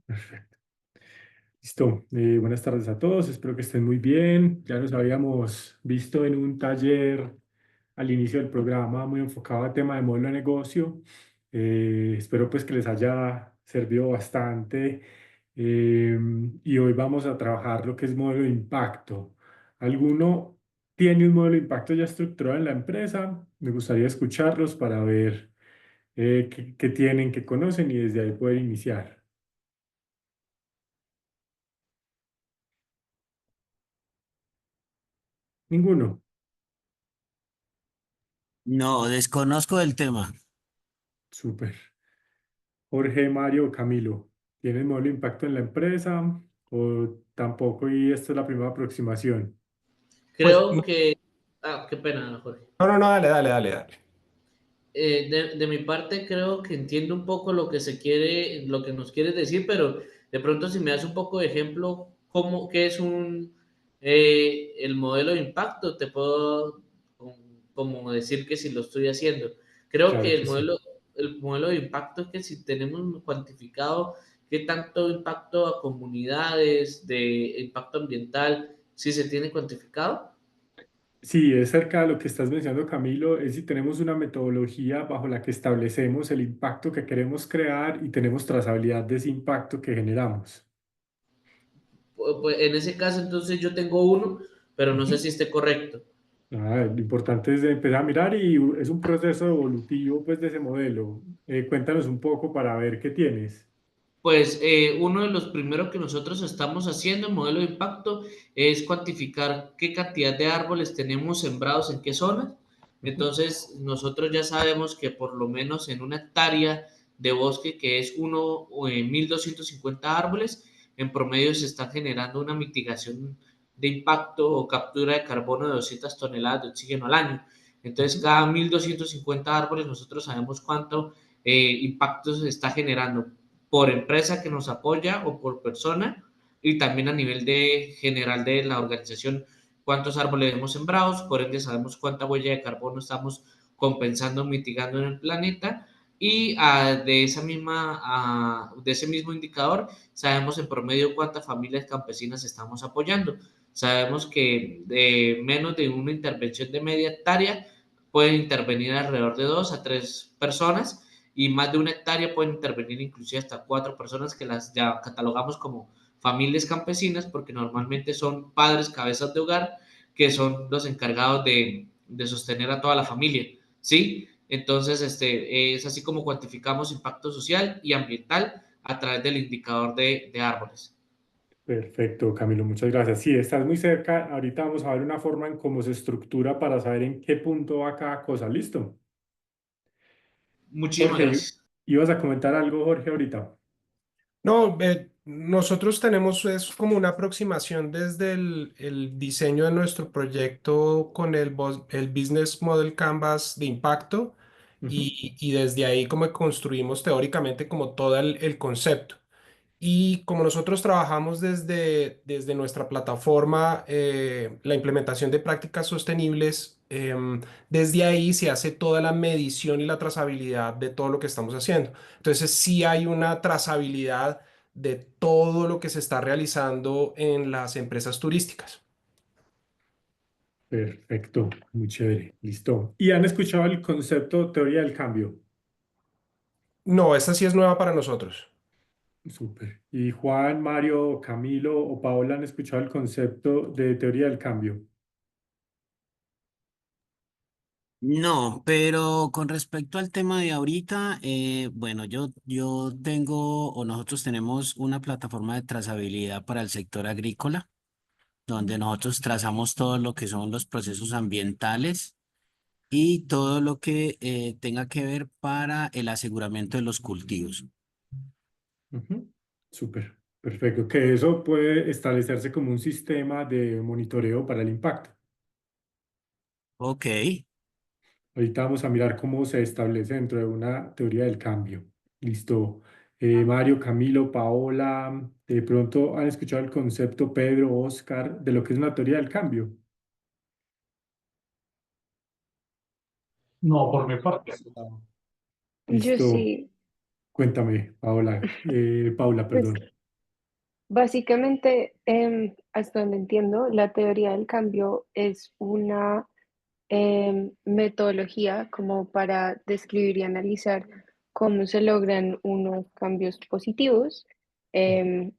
Perfecto. Listo. Buenas tardes a todos. Espero que estén muy bien. Ya nos habíamos visto en un taller al inicio del programa muy enfocado al tema de modelo de negocio. Espero pues que les haya servido bastante. Y hoy vamos a trabajar lo que es modelo de impacto. ¿Alguno tiene un modelo de impacto ya estructurado en la empresa? Me gustaría escucharlos para ver qué tienen, qué conocen y desde ahí poder iniciar. Ninguno. No, desconozco el tema. Súper. Jorge, Mario, Camilo, ¿tienen modelo de impacto en la empresa o tampoco? Y esta es la primera aproximación. Pues, Creo que... Ah, qué pena, Jorge. no, dale, dale, dale, dale. De mi parte creo que entiendo un poco lo que se quiere, lo que nos quieres decir, pero de pronto si me das un poco de ejemplo, cómo, qué es el modelo de impacto, te puedo como decir que si lo estoy haciendo. Creo Claro que que sí. el modelo de impacto es que si tenemos cuantificado qué tanto impacto a comunidades, de impacto ambiental, si se tiene cuantificado. Sí, es cerca de lo que estás mencionando, Camilo, es si tenemos una metodología bajo la que establecemos el impacto que queremos crear y tenemos trazabilidad de ese impacto que generamos. Pues en ese caso, entonces yo tengo uno, pero no sé Ujú. si esté correcto. Lo importante es empezar a mirar y es un proceso evolutivo pues de ese modelo. Cuéntanos un poco para ver qué tienes. Pues uno de los primeros que nosotros estamos haciendo en modelo de impacto es cuantificar qué cantidad de árboles tenemos sembrados en qué zonas. Ujú. Entonces, nosotros ya sabemos que por lo menos en una hectárea de bosque, que es 1.250 árboles, en promedio se está generando una mitigación de impacto o captura de carbono de 200 toneladas de oxígeno al año. Entonces, Ujú. cada 1.250 árboles, nosotros sabemos cuánto impacto se está generando por empresa que nos apoya o por persona, y también a nivel de general de la organización, cuántos árboles hemos sembrados, por ende sabemos cuánta huella de carbono estamos compensando, mitigando en el planeta, y de ese mismo indicador sabemos en promedio cuántas familias campesinas estamos apoyando. Sabemos que de menos de una intervención de media hectárea pueden intervenir alrededor de 2 a 3 personas, y más de una hectárea pueden intervenir inclusive hasta 4 personas, que las ya catalogamos como familias campesinas, porque normalmente son padres cabezas de hogar que son los encargados de sostener a toda la familia, ¿sí? Entonces, es así como cuantificamos impacto social y ambiental a través del indicador de árboles. Perfecto, Camilo, muchas gracias. Sí, estás muy cerca. Ahorita vamos a ver una forma en cómo se estructura para saber en qué punto va cada cosa. ¿Listo? Muchísimas Jorge, gracias. ibas a comentar algo, Jorge, ahorita. No, nosotros tenemos es como una aproximación desde el diseño de nuestro proyecto con el Business Model Canvas de impacto Ujú. y desde ahí como construimos teóricamente como todo el concepto. Y como nosotros trabajamos desde nuestra plataforma, la implementación de prácticas sostenibles, desde ahí se hace toda la medición y la trazabilidad de todo lo que estamos haciendo. Entonces, sí hay una trazabilidad de todo lo que se está realizando en las empresas turísticas. Perfecto, muy chévere. Listo. ¿Y han escuchado el concepto teoría del cambio? No, esta sí es nueva para nosotros. Súper. ¿Y Juan, Mario, Camilo o Paola han escuchado el concepto de teoría del cambio? No, pero con respecto al tema de ahorita, bueno, yo tengo o nosotros tenemos una plataforma de trazabilidad para el sector agrícola, donde nosotros trazamos todo lo que son los procesos ambientales y todo lo que tenga que ver para el aseguramiento de los cultivos. Ujú. Súper. Perfecto. Que eso puede establecerse como un sistema de monitoreo para el impacto. Ok. Ahorita vamos a mirar cómo se establece dentro de una teoría del cambio. Listo. Mario, Camilo, Paola, de pronto han escuchado el concepto, Pedro, Oscar, de lo que es una teoría del cambio. No, por mi parte. Yo Listo. sí, Cuéntame, Paola. Paula, pues perdón. Básicamente, hasta donde entiendo, la teoría del cambio es una metodología como para describir y analizar cómo se logran unos cambios positivos, em,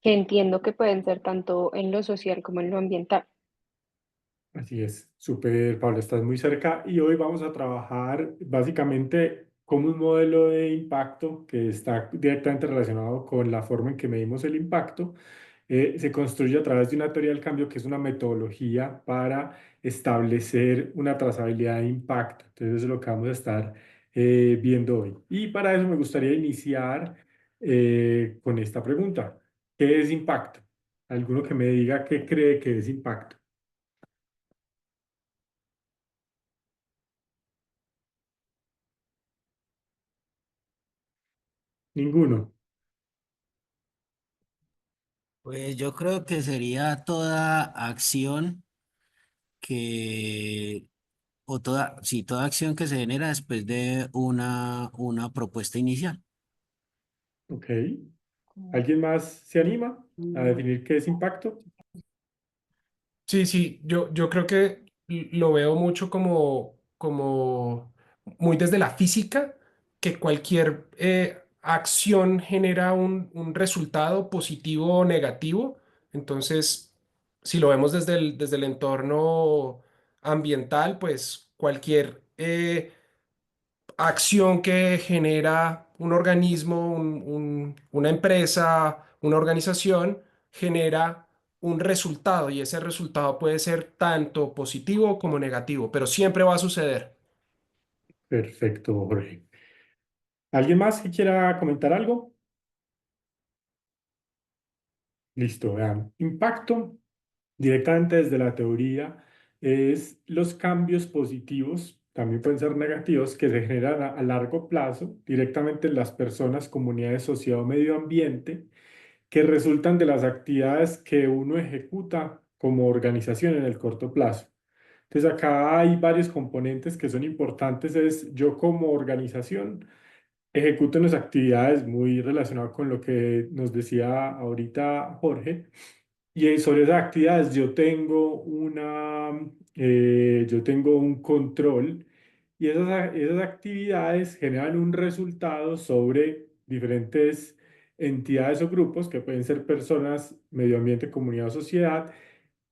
que entiendo que pueden ser tanto en lo social como en lo ambiental. Así es, súper, Pablo, estás muy cerca y hoy vamos a trabajar básicamente como un modelo de impacto que está directamente relacionado con la forma en que medimos el impacto. Se construye a través de una teoría del cambio que es una metodología para establecer una trazabilidad de impacto. Entonces, eso es lo que vamos a estar viendo hoy. Y para eso me gustaría iniciar con esta pregunta. ¿Qué es impacto? Alguno que me diga qué cree que es impacto. Ninguno. Pues yo creo que sería toda acción que, o toda, sí, toda acción que se genera después de una propuesta inicial. Ok. ¿Alguien más se anima a definir qué es impacto? Sí, sí, yo creo que lo veo mucho como muy desde la física, que cualquier acción genera un resultado positivo o negativo. Entonces, si lo vemos desde el entorno ambiental, pues cualquier acción que genera un organismo, una empresa, una organización, genera un resultado y ese resultado puede ser tanto positivo como negativo, pero siempre va a suceder. Perfecto, Jorge. ¿Alguien más que quiera comentar algo? Listo, vean. Impacto, directamente desde la teoría, es los cambios positivos, también pueden ser negativos, que se generan a largo plazo, directamente en las personas, comunidades, sociedad o medio ambiente, que resultan de las actividades que uno ejecuta como organización en el corto plazo. Entonces acá hay varios componentes que son importantes. Es yo como organización ejecuto unas actividades muy relacionadas con lo que nos decía ahorita Jorge. Y sobre esas actividades yo tengo un control y esas actividades generan un resultado sobre diferentes entidades o grupos que pueden ser personas, medio ambiente, comunidad o sociedad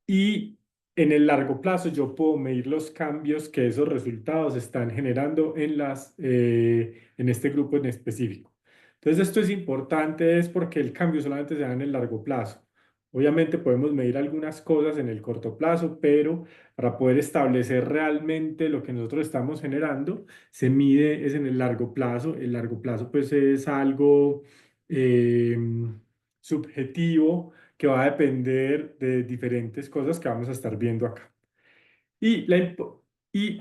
y en el largo plazo yo puedo medir los cambios que esos resultados están generando en este grupo en específico. Entonces esto es importante es porque el cambio solamente se da en el largo plazo. Obviamente podemos medir algunas cosas en el corto plazo, pero para poder establecer realmente lo que nosotros estamos generando, se mide es en el largo plazo. El largo plazo pues es algo eh, subjetivo que va a depender de diferentes cosas que vamos a estar viendo acá. Y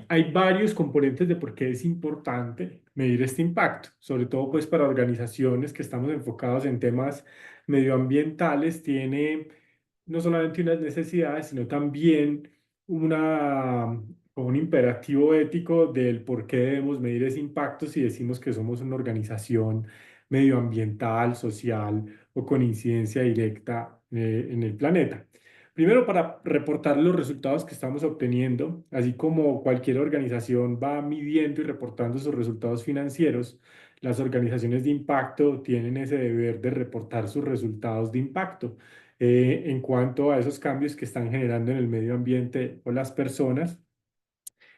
hay varios componentes de por qué es importante medir este impacto, sobre todo pues para organizaciones que estamos enfocados en temas medioambientales, tiene no solamente unas necesidades, sino también como un imperativo ético del por qué debemos medir ese impacto si decimos que somos una organización medioambiental, social o con incidencia directa en el planeta. Primero, para reportar los resultados que estamos obteniendo, así como cualquier organización va midiendo y reportando sus resultados financieros, las organizaciones de impacto tienen ese deber de reportar sus resultados de impacto en cuanto a esos cambios que están generando en el medio ambiente o las personas.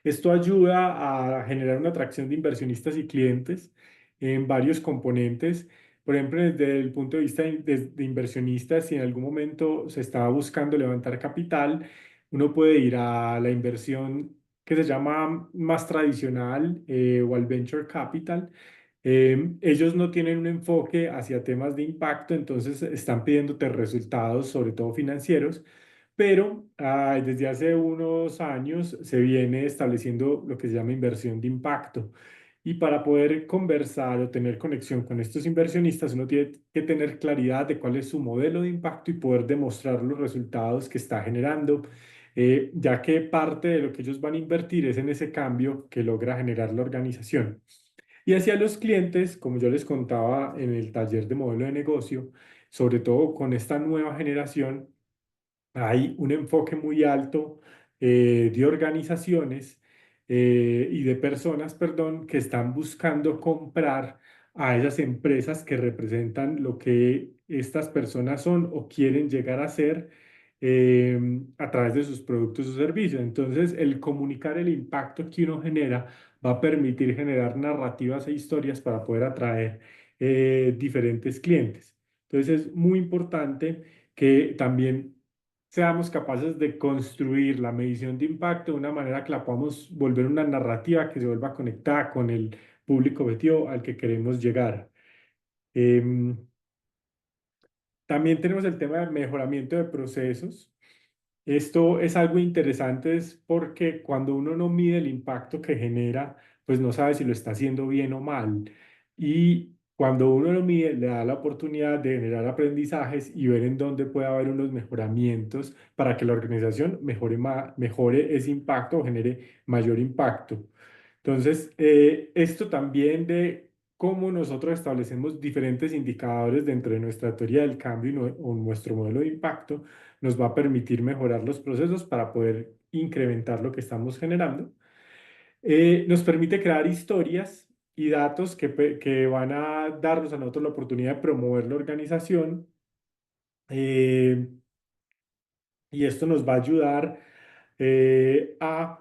Esto ayuda a generar una atracción de inversionistas y clientes en varios componentes. Por ejemplo, desde el punto de vista de inversionistas, si en algún momento se estaba buscando levantar capital, uno puede ir a la inversión que se llama más tradicional o al venture capital. Ellos no tienen un enfoque hacia temas de impacto, entonces están pidiéndote resultados, sobre todo financieros, pero desde hace unos años se viene estableciendo lo que se llama inversión de impacto. Y para poder conversar o tener conexión con estos inversionistas, uno tiene que tener claridad de cuál es su modelo de impacto y poder demostrar los resultados que está generando, ya que parte de lo que ellos van a invertir es en ese cambio que logra generar la organización. Y hacia los clientes, como yo les contaba en el taller de modelo de negocio, sobre todo con esta nueva generación, hay un enfoque muy alto de organizaciones y de personas, perdón, que están buscando comprar a esas empresas que representan lo que estas personas son o quieren llegar a ser a través de sus productos o servicios. Entonces, el comunicar el impacto que uno genera va a permitir generar narrativas e historias para poder atraer diferentes clientes. Entonces, es muy importante que también seamos capaces de construir la medición de impacto de una manera que la podamos volver una narrativa que se vuelva conectada con el público objetivo al que queremos llegar. Em, También tenemos el tema del mejoramiento de procesos. Esto es algo interesante, es porque cuando uno no mide el impacto que genera, pues no sabe si lo está haciendo bien o mal. Y cuando uno lo mide, le da la oportunidad de generar aprendizajes y ver en dónde puede haber unos mejoramientos para que la organización mejore ese impacto o genere mayor impacto. Entonces, esto también de cómo nosotros establecemos diferentes indicadores dentro de nuestra teoría del cambio o nuestro modelo de impacto nos va a permitir mejorar los procesos para poder incrementar lo que estamos generando. Nos permite crear historias y datos que van a darnos a nosotros la oportunidad de promover la organización. eh, y esto nos va a ayudar a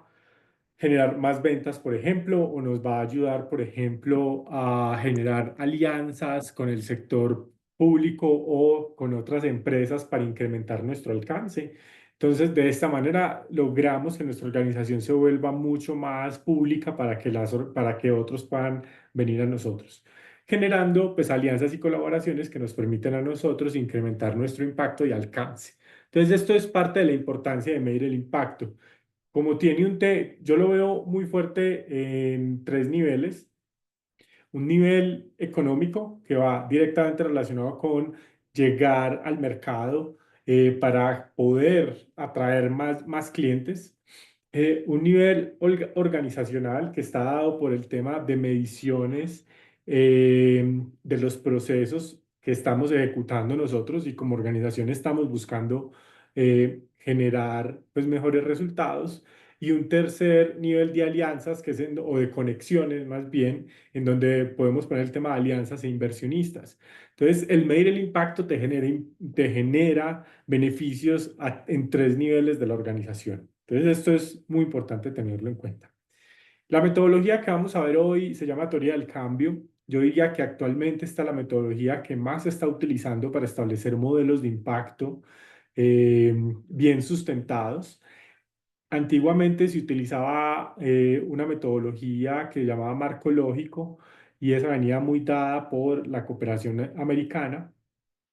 generar más ventas, por ejemplo, o nos va a ayudar, por ejemplo, a generar alianzas con el sector público o con otras empresas para incrementar nuestro alcance. Entonces, de esta manera logramos que nuestra organización se vuelva mucho más pública para que otros puedan venir a nosotros, generando pues alianzas y colaboraciones que nos permiten a nosotros incrementar nuestro impacto y alcance. Entonces, esto es parte de la importancia de medir el impacto. Como tiene yo lo veo muy fuerte en tres niveles. Un nivel económico que va directamente relacionado con llegar al mercado para poder atraer más clientes. Un nivel organizacional que está dado por el tema de mediciones de los procesos que estamos ejecutando nosotros y como organización estamos buscando generar pues, mejores resultados. Y un tercer nivel de alianzas, o de conexiones más bien, en donde podemos poner el tema de alianzas e inversionistas. Entonces, el medir el impacto te genera beneficios en tres niveles de la organización. Entonces, esto es muy importante tenerlo en cuenta. La metodología que vamos a ver hoy se llama teoría del cambio. Yo diría que actualmente está la metodología que más se está utilizando para establecer modelos de impacto bien sustentados. Antiguamente se utilizaba una metodología que se llamaba marco lógico y esa venía muy dada por la cooperación americana,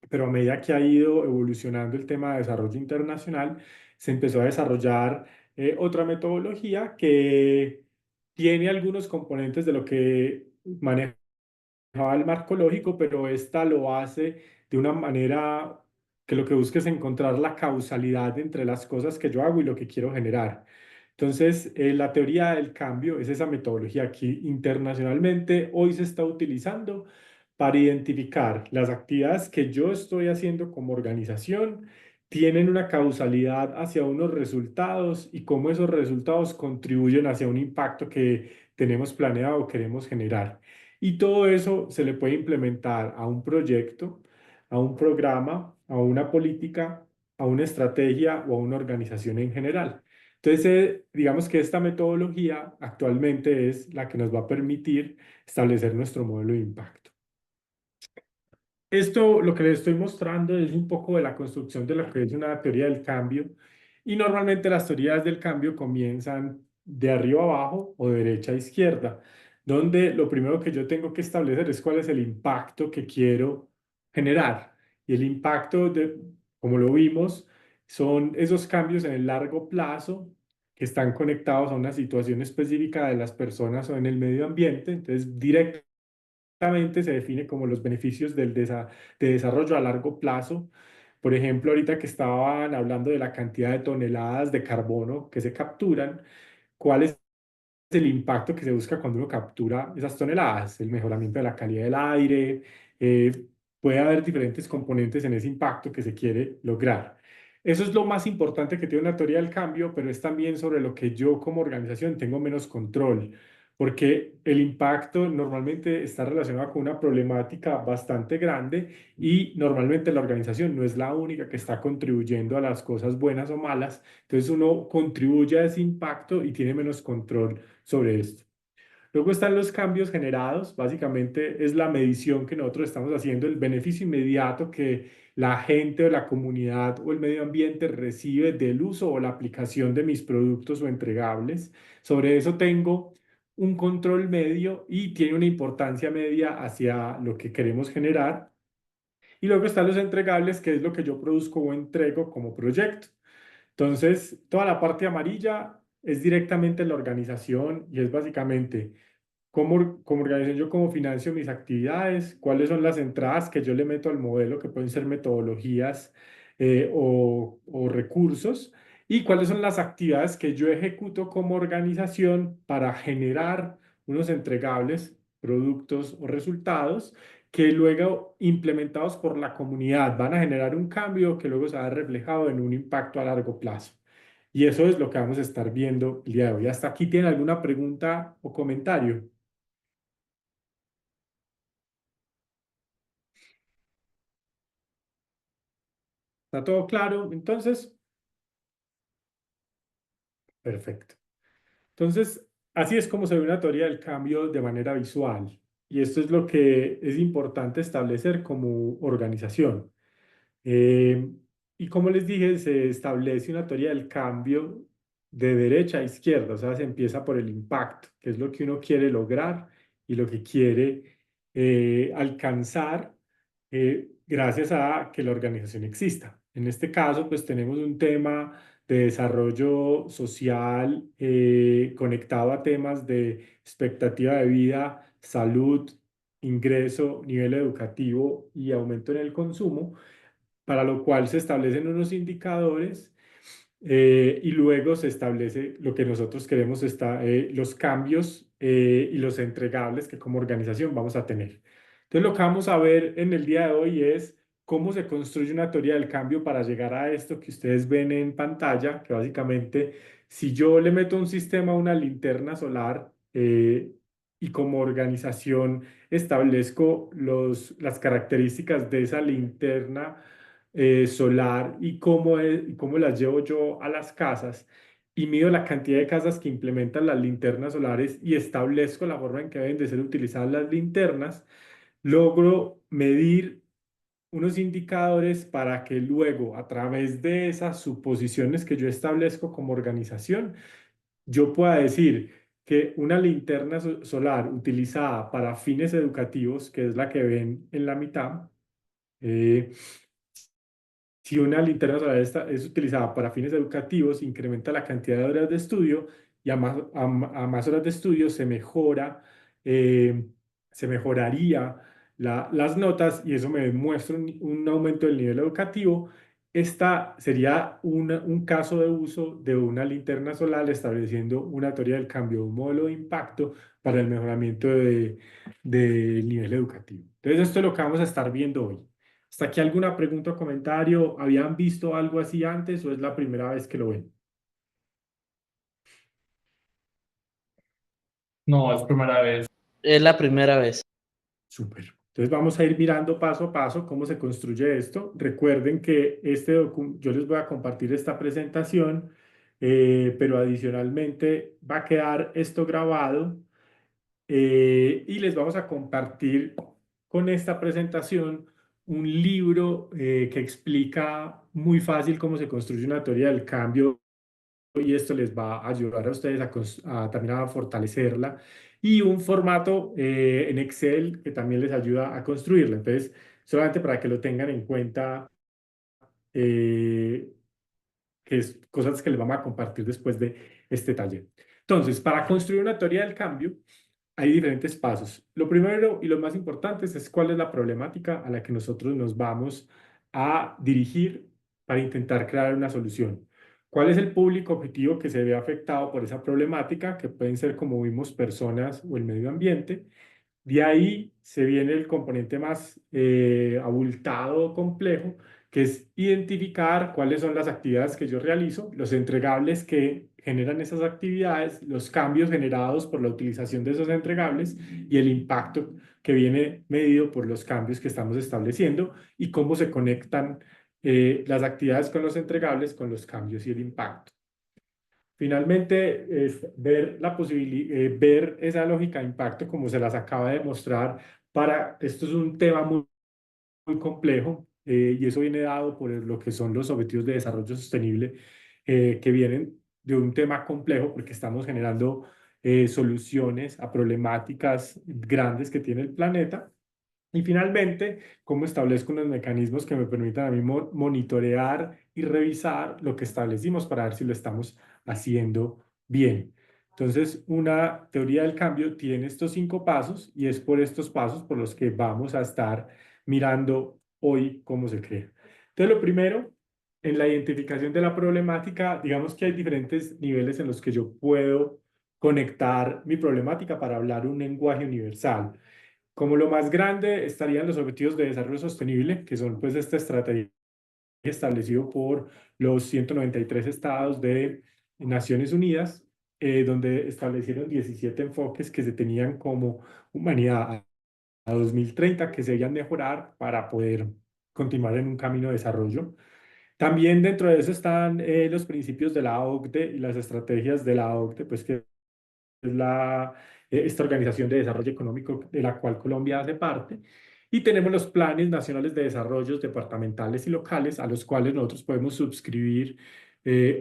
pero a medida que ha ido evolucionando el tema de desarrollo internacional, se empezó a desarrollar otra metodología que tiene algunos componentes de lo que maneja el marco lógico, pero esta lo hace de una manera que lo que busca es encontrar la causalidad entre las cosas que yo hago y lo que quiero generar. Entonces, la teoría del cambio es esa metodología que internacionalmente hoy se está utilizando para identificar las actividades que yo estoy haciendo como organización tienen una causalidad hacia unos resultados y cómo esos resultados contribuyen hacia un impacto que tenemos planeado o queremos generar. Y todo eso se le puede implementar a un proyecto, a un programa, a una política, a una estrategia o a una organización en general. Entonces, digamos que esta metodología actualmente es la que nos va a permitir establecer nuestro modelo de impacto. Esto, lo que les estoy mostrando es un poco de la construcción de lo que es una teoría del cambio. Y normalmente las teorías del cambio comienzan de arriba abajo o de derecha a izquierda, donde lo primero que yo tengo que establecer es cuál es el impacto que quiero generar. Y el impacto, como lo vimos, son esos cambios en el largo plazo que están conectados a una situación específica de las personas o en el medio ambiente. Entonces, directamente se define como los beneficios de desarrollo a largo plazo. Por ejemplo, ahorita que estaban hablando de la cantidad de toneladas de carbono que se capturan, ¿cuál es el impacto que se busca cuando uno captura esas toneladas? El mejoramiento de la calidad del aire, puede haber diferentes componentes en ese impacto que se quiere lograr. Eso es lo más importante que tiene una teoría del cambio, pero es también sobre lo que yo como organización tengo menos control, porque el impacto normalmente está relacionado con una problemática bastante grande y normalmente la organización no es la única que está contribuyendo a las cosas buenas o malas, entonces uno contribuye a ese impacto y tiene menos control sobre esto. Luego están los cambios generados, básicamente es la medición que nosotros estamos haciendo, el beneficio inmediato que la gente o la comunidad o el medio ambiente recibe del uso o la aplicación de mis productos o entregables. Sobre eso tengo un control medio y tiene una importancia media hacia lo que queremos generar. Y luego están los entregables, que es lo que yo produzco o entrego como proyecto. Entonces, toda la parte amarilla es directamente la organización y es básicamente como organización yo cómo financio mis actividades, cuáles son las entradas que yo le meto al modelo, que pueden ser metodologías o recursos, y cuáles son las actividades que yo ejecuto como organización para generar unos entregables, productos o resultados que luego implementados por la comunidad van a generar un cambio que luego se va a ver reflejado en un impacto a largo plazo. Y eso es lo que vamos a estar viendo el día de hoy. ¿Hasta aquí tiene alguna pregunta o comentario? ¿Está todo claro? Entonces, perfecto. Entonces, así es como se ve una teoría del cambio de manera visual. Y esto es lo que es importante establecer como organización. Eh, y como les dije, se establece una teoría del cambio de derecha a izquierda, o sea, se empieza por el impacto, que es lo que uno quiere lograr y lo que quiere alcanzar gracias a que la organización exista. En este caso, pues tenemos un tema de desarrollo social conectado a temas de expectativa de vida, salud, ingreso, nivel educativo y aumento en el consumo, para lo cual se establecen unos indicadores y luego se establece lo que nosotros queremos, los cambios y los entregables que como organización vamos a tener. Entonces, lo que vamos a ver en el día de hoy es cómo se construye una teoría del cambio para llegar a esto que ustedes ven en pantalla, que básicamente, si yo le meto un sistema, una linterna solar, y como organización establezco las características de esa linterna solar y cómo las llevo yo a las casas y mido la cantidad de casas que implementan las linternas solares y establezco la forma en que deben de ser utilizadas las linternas, logro medir unos indicadores para que luego, a través de esas suposiciones que yo establezco como organización, yo pueda decir que una linterna solar utilizada para fines educativos, que es la que ven en la mitad, eh, si una linterna solar es utilizada para fines educativos, incrementa la cantidad de horas de estudio y a más horas de estudio eh, se mejoraría las notas y eso me demuestra un aumento del nivel educativo. Esta sería un caso de uso de una linterna solar estableciendo una teoría del cambio, un modelo de impacto para el mejoramiento del nivel educativo. Entonces, esto es lo que vamos a estar viendo hoy. ¿Hasta aquí alguna pregunta o comentario? ¿Habían visto algo así antes o es la primera vez que lo ven? No, es primera vez. Es la primera vez. Súper. Entonces vamos a ir mirando paso a paso cómo se construye esto. Recuerden que yo les voy a compartir esta presentación, pero adicionalmente va a quedar esto grabado y les vamos a compartir con esta presentación un libro que explica muy fácil cómo se construye una teoría del cambio y esto les va a ayudar a ustedes también a fortalecerla y un formato en Excel que también les ayuda a construirla. Entonces, solamente para que lo tengan en cuenta, eh, que es cosas que les vamos a compartir después de este taller. Entonces, para construir una teoría del cambio, hay diferentes pasos. Lo primero y lo más importante es cuál es la problemática a la que nosotros nos vamos a dirigir para intentar crear una solución. ¿Cuál es el público objetivo que se ve afectado por esa problemática? Que pueden ser, como vimos, personas o el medio ambiente. De ahí se viene el componente más abultado, complejo, que es identificar cuáles son las actividades que yo realizo, los entregables que generan esas actividades, los cambios generados por la utilización de esos entregables y el impacto que viene medido por los cambios que estamos estableciendo y cómo se conectan las actividades con los entregables, con los cambios y el impacto. Finalmente, es ver ver esa lógica de impacto como se las acaba de mostrar. Esto es un tema muy complejo y eso viene dado por lo que son los objetivos de desarrollo sostenible que vienen de un tema complejo porque estamos generando soluciones a problemáticas grandes que tiene el planeta. Y finalmente, cómo establezco unos mecanismos que me permitan a mí monitorear y revisar lo que establecimos para ver si lo estamos haciendo bien. Entonces, una teoría del cambio tiene estos 5 pasos y es por estos pasos por los que vamos a estar mirando hoy cómo se crea. Entonces, lo primero, en la identificación de la problemática, digamos que hay diferentes niveles en los que yo puedo conectar mi problemática para hablar un lenguaje universal. Como lo más grande estarían los objetivos de desarrollo sostenible, que son pues esta estrategia establecida por los 193 estados de Naciones Unidas, donde establecieron 17 enfoques que se tenían como humanidad a 2030 que se debían mejorar para poder continuar en un camino de desarrollo. También dentro de eso están los principios de la OCDE y las estrategias de la OCDE, pues que es esta Organización de Desarrollo Económico de la cual Colombia hace parte. Y tenemos los planes nacionales de desarrollo departamentales y locales a los cuales nosotros podemos suscribir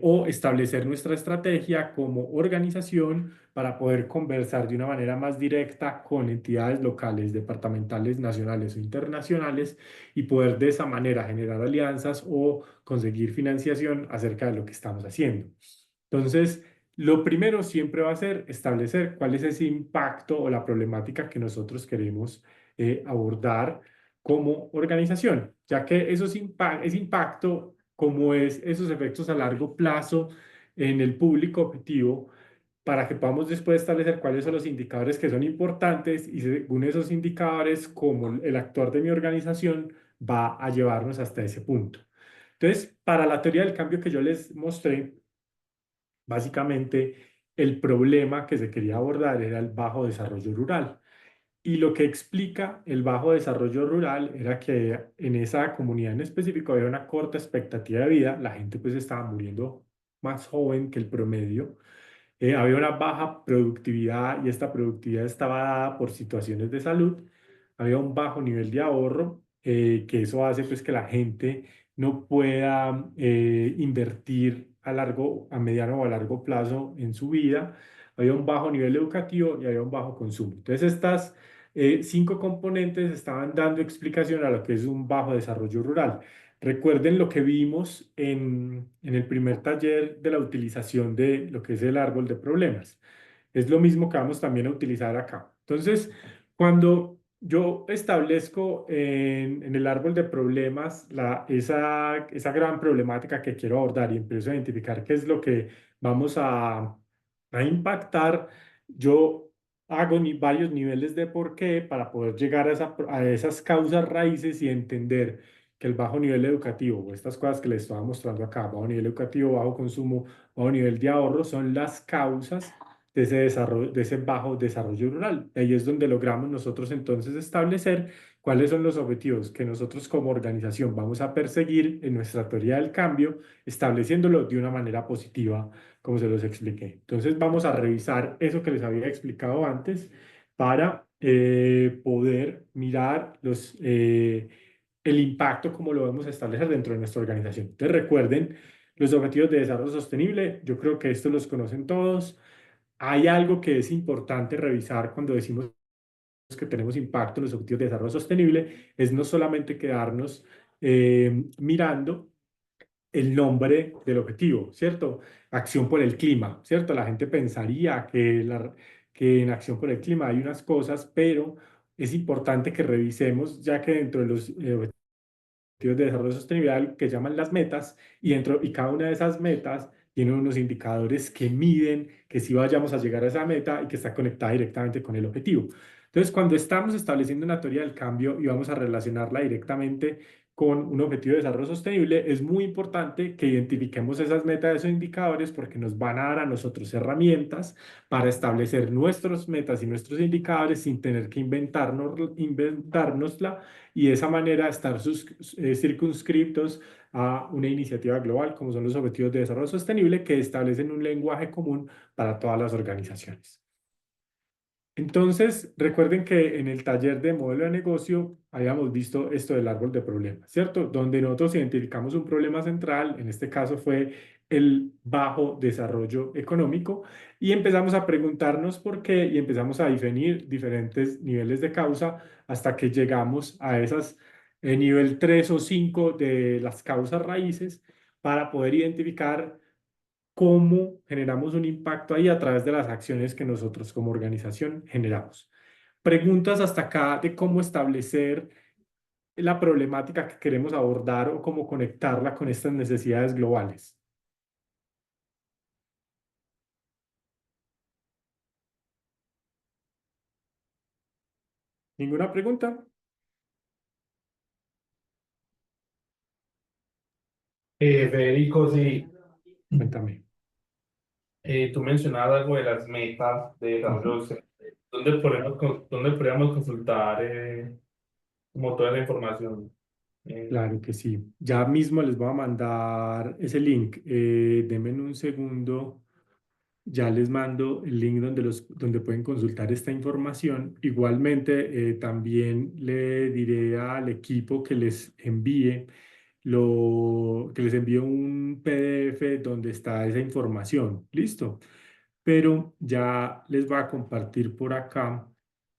o establecer nuestra estrategia como organización para poder conversar de una manera más directa con entidades locales, departamentales, nacionales o internacionales y poder de esa manera generar alianzas o conseguir financiación acerca de lo que estamos haciendo. Entonces, lo primero siempre va a ser establecer cuál es ese impacto o la problemática que nosotros queremos abordar como organización, ya que ese impacto, como es esos efectos a largo plazo en el público objetivo, para que podamos después establecer cuáles son los indicadores que son importantes y según esos indicadores, cómo el actuar de mi organización va a llevarnos hasta ese punto. Entonces, para la teoría del cambio que yo les mostré, básicamente, el problema que se quería abordar era el bajo desarrollo rural. Y lo que explica el bajo desarrollo rural era que en esa comunidad en específico había una corta expectativa de vida, la gente pues estaba muriendo más joven que el promedio, había una baja productividad y esta productividad estaba dada por situaciones de salud, había un bajo nivel de ahorro, que eso hace pues que la gente no pueda invertir a mediano o a largo plazo en su vida, había un bajo nivel educativo y había un bajo consumo. Entonces estas 5 componentes estaban dando explicación a lo que es un bajo desarrollo rural. Recuerden lo que vimos en el primer taller de la utilización de lo que es el árbol de problemas. Es lo mismo que vamos también a utilizar acá. Entonces, cuando yo establezco en el árbol de problemas esa gran problemática que quiero abordar y empiezo a identificar qué es lo que vamos a impactar, yo hago varios niveles de por qué para poder llegar a esas causas raíces y entender que el bajo nivel educativo, o estas cosas que les estaba mostrando acá, bajo nivel educativo, bajo consumo, bajo nivel de ahorro, son las causas de ese desarrollo, de ese bajo desarrollo rural. Ahí es donde logramos nosotros entonces establecer cuáles son los objetivos que nosotros como organización vamos a perseguir en nuestra teoría del cambio, estableciéndolo de una manera positiva, como se los expliqué. Entonces vamos a revisar eso que les había explicado antes para poder mirar el impacto como lo vamos a establecer dentro de nuestra organización. Entonces recuerden los objetivos de desarrollo sostenible, yo creo que estos los conocen todos. Hay algo que es importante revisar cuando decimos que tenemos impacto en los objetivos de desarrollo sostenible, es no solamente quedarnos mirando el nombre del objetivo, ¿cierto? Acción por el clima, ¿cierto? La gente pensaría que en acción por el clima hay unas cosas, pero es importante que revisemos, ya que dentro de los objetivos de desarrollo sostenible que llaman las metas, y cada una de esas metas tiene unos indicadores que miden que si vayamos a llegar a esa meta y que está conectada directamente con el objetivo. Entonces, cuando estamos estableciendo una teoría del cambio y vamos a relacionarla directamente con un objetivo de desarrollo sostenible, es muy importante que identifiquemos esas metas, esos indicadores, porque nos van a dar a nosotros herramientas para establecer nuestras metas y nuestros indicadores sin tener que inventárnosla y de esa manera estar circunscriptos a una iniciativa global como son los Objetivos de Desarrollo Sostenible que establecen un lenguaje común para todas las organizaciones. Entonces, recuerden que en el taller de modelo de negocio habíamos visto esto del árbol de problemas, ¿cierto? Donde nosotros identificamos un problema central, en este caso fue el bajo desarrollo económico, y empezamos a preguntarnos por qué y empezamos a definir diferentes niveles de causa hasta que llegamos a esas nivel 3 o 5 de las causas raíces para poder identificar cómo generamos un impacto ahí a través de las acciones que nosotros como organización generamos. Preguntas hasta acá de cómo establecer la problemática que queremos abordar o cómo conectarla con estas necesidades globales. ¿Ninguna pregunta? Federico, sí, Cuéntame. tú mencionabas algo de las metas de desarrollo. ¿Dónde podríamos consultar como toda la información? Claro que sí. Ya mismo les voy a mandar ese link. Denme un segundo. Ya les mando el link donde pueden consultar esta información. Igualmente, también le diré al equipo que les envíe un PDF donde está esa información. ¿Listo? Pero ya les voy a compartir por acá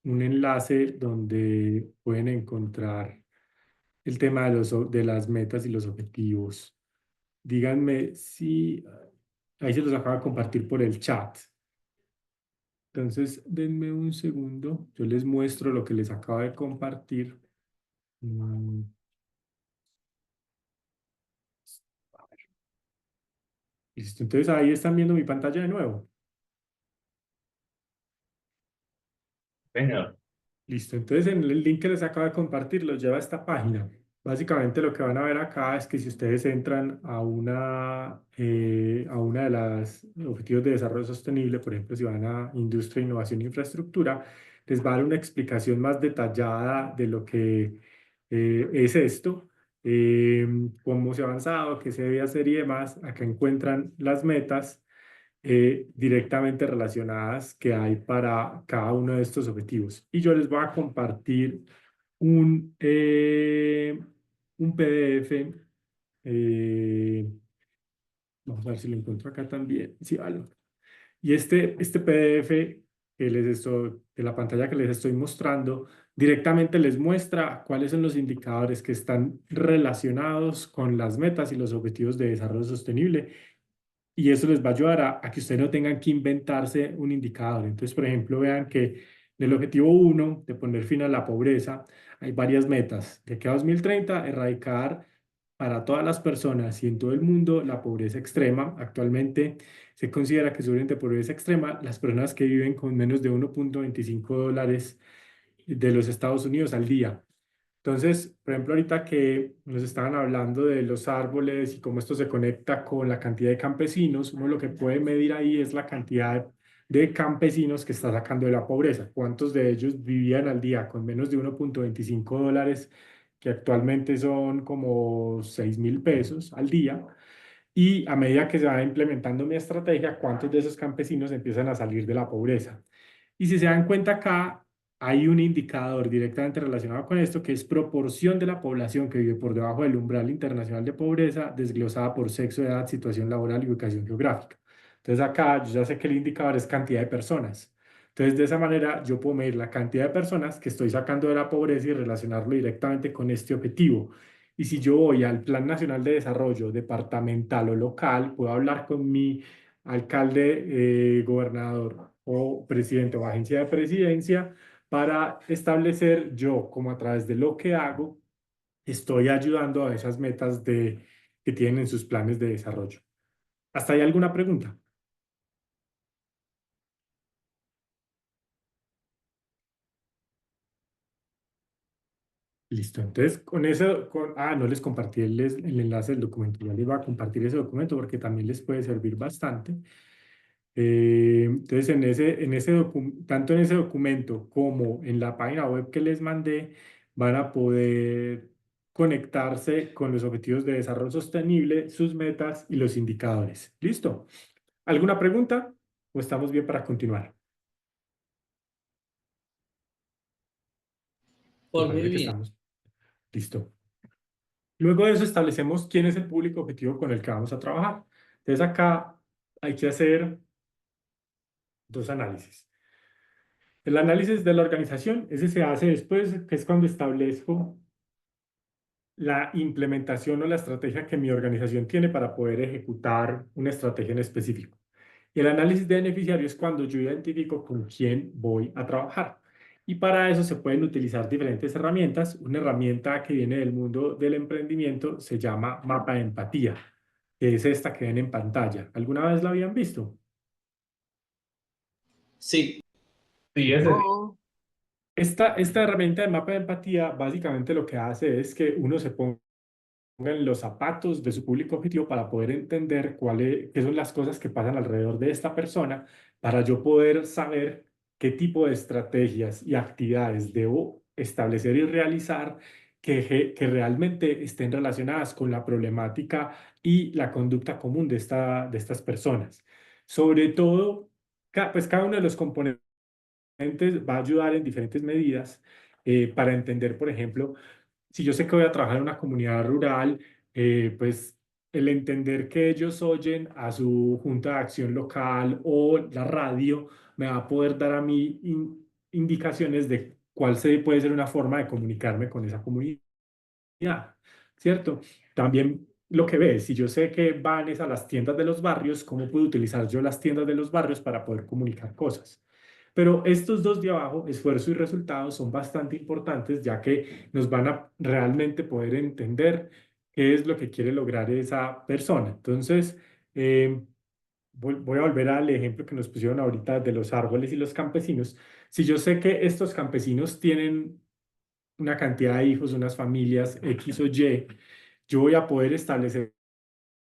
un enlace donde pueden encontrar el tema de las metas y los objetivos. Díganme si... Ahí se los acabo de compartir por el chat. Entonces, denme un segundo. Yo les muestro lo que les acabo de compartir. Mm, Listo. Entonces, ahí están viendo mi pantalla de nuevo. Señor. Listo. Entonces, en el link que les acabo de compartir los lleva a esta página. Básicamente lo que van a ver acá es que si ustedes entran a una de las objetivos de desarrollo sostenible, por ejemplo, si van a industria, innovación e infraestructura, les va a dar una explicación más detallada de lo que es esto, cómo se ha avanzado, qué se debe hacer y demás. Acá encuentran las metas directamente relacionadas que hay para cada uno de estos objetivos. Y yo les voy a compartir un PDF. eh, Vamos a ver si lo encuentro acá también. Sí, vale. Y este PDF de la pantalla que les estoy mostrando, directamente les muestra cuáles son los indicadores que están relacionados con las metas y los objetivos de desarrollo sostenible y eso les va a ayudar a que ustedes no tengan que inventarse un indicador. Entonces, por ejemplo, vean que en el objetivo 1 de poner fin a la pobreza hay varias metas. De aquí a 2030, erradicar para todas las personas y en todo el mundo la pobreza extrema. Actualmente se considera que sufren de pobreza extrema las personas que viven con menos de $1.25 de los Estados Unidos al día. Entonces, por ejemplo, ahorita que nos estaban hablando de los árboles y cómo esto se conecta con la cantidad de campesinos, uno lo que puede medir ahí es la cantidad de campesinos que está sacando de la pobreza. ¿Cuántos de ellos vivían al día con menos de $1.25, que actualmente son como 6.000 pesos al día? Y a medida que se va implementando mi estrategia, ¿cuántos de esos campesinos empiezan a salir de la pobreza? Y si se dan cuenta acá, hay un indicador directamente relacionado con esto, que es proporción de la población que vive por debajo del umbral internacional de pobreza, desglosada por sexo, edad, situación laboral y ubicación geográfica. Entonces acá yo ya sé que el indicador es cantidad de personas. Entonces de esa manera yo puedo medir la cantidad de personas que estoy sacando de la pobreza y relacionarlo directamente con este objetivo. Y si yo voy al Plan Nacional de Desarrollo departamental o local, puedo hablar con mi alcalde, gobernador o presidente o agencia de presidencia para establecer yo, como a través de lo que hago, estoy ayudando a esas metas que tienen en sus planes de desarrollo. ¿Hasta ahí alguna pregunta? Listo. Entonces, con eso, no les compartí el enlace del documento. Ya les voy a compartir ese documento porque también les puede servir bastante. Entonces, tanto en ese documento como en la página web que les mandé, van a poder conectarse con los objetivos de desarrollo sostenible, sus metas y los indicadores. ¿Listo? ¿Alguna pregunta? ¿O estamos bien para continuar? Me Por muy parece que bien. estamos. Listo. Luego de eso establecemos quién es el público objetivo con el que vamos a trabajar. Entonces acá hay que hacer dos análisis. El análisis de la organización, ese se hace después, que es cuando establezco la implementación o la estrategia que mi organización tiene para poder ejecutar una estrategia en específico. Y el análisis de beneficiario es cuando yo identifico con quién voy a trabajar. Y para eso se pueden utilizar diferentes herramientas. Una herramienta que viene del mundo del emprendimiento se llama mapa de empatía, que es esta que ven en pantalla. ¿Alguna vez la habían visto? Sí. Sí, ese sí. Oh, Esta herramienta de mapa de empatía básicamente lo que hace es que uno se ponga en los zapatos de su público objetivo para poder entender qué son las cosas que pasan alrededor de esta persona, para yo poder saber qué tipo de estrategias y actividades debo establecer y realizar que realmente estén relacionadas con la problemática y la conducta común de estas personas. Sobre todo, pues cada uno de los componentes va a ayudar en diferentes medidas para entender, por ejemplo, si yo sé que voy a trabajar en una comunidad rural, pues el entender que ellos oyen a su junta de acción local o la radio me va a poder dar a mí indicaciones de puede ser una forma de comunicarme con esa comunidad, ¿cierto? También lo que ves, si yo sé que van es a las tiendas de los barrios, ¿cómo puedo utilizar yo las tiendas de los barrios para poder comunicar cosas? Pero estos dos de abajo, esfuerzo y resultados, son bastante importantes ya que nos van a realmente poder entender qué es lo que quiere lograr esa persona. Entonces, voy a volver al ejemplo que nos pusieron ahorita de los árboles y los campesinos. Si yo sé que estos campesinos tienen una cantidad de hijos, unas familias X o Y, yo voy a poder establecer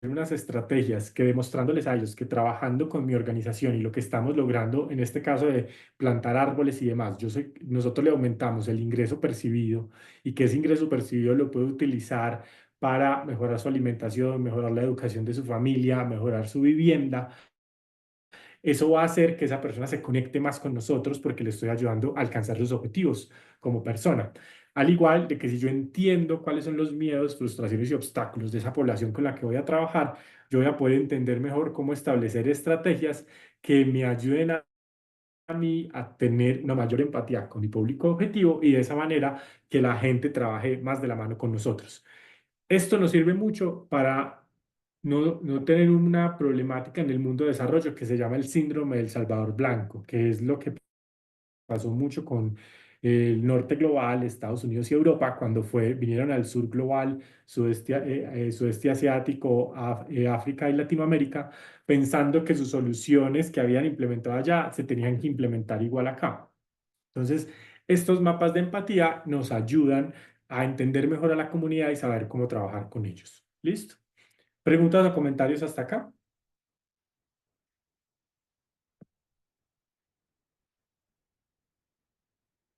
unas estrategias que demostrándoles a ellos que trabajando con mi organización y lo que estamos logrando, en este caso de plantar árboles y demás, nosotros le aumentamos el ingreso percibido y que ese ingreso percibido lo puede utilizar para mejorar su alimentación, mejorar la educación de su familia, mejorar su vivienda. Eso va a hacer que esa persona se conecte más con nosotros porque le estoy ayudando a alcanzar sus objetivos como persona. Al igual de que si yo entiendo cuáles son los miedos, frustraciones y obstáculos de esa población con la que voy a trabajar, yo voy a poder entender mejor cómo establecer estrategias que me ayuden a mí a tener una mayor empatía con mi público objetivo y de esa manera que la gente trabaje más de la mano con nosotros. Esto nos sirve mucho para no tener una problemática en el mundo de desarrollo que se llama el síndrome del Salvador Blanco, que es lo que pasó mucho con el norte global, Estados Unidos y Europa, cuando vinieron al sur global, sudeste asiático, África y Latinoamérica, pensando que sus soluciones que habían implementado allá se tenían que implementar igual acá. Entonces, estos mapas de empatía nos ayudan a entender mejor a la comunidad y saber cómo trabajar con ellos. ¿Listo? ¿Preguntas o comentarios hasta acá?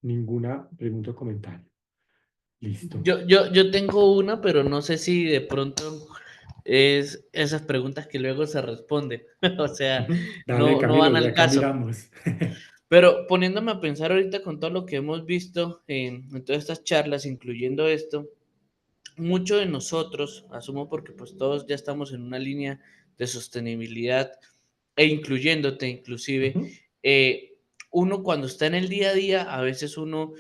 Ninguna pregunta o comentario. Listo. Yo tengo una, pero no sé si de pronto es esas preguntas que luego se responden. O sea, Dale, no van Camilo, y al acá caso. miramos. Pero poniéndome a pensar ahorita con todo lo que hemos visto en todas estas charlas, incluyendo esto, mucho de nosotros, asumo porque pues todos ya estamos en una línea de sostenibilidad e incluyéndote inclusive, Ujú. uno cuando está en el día a día, a veces uno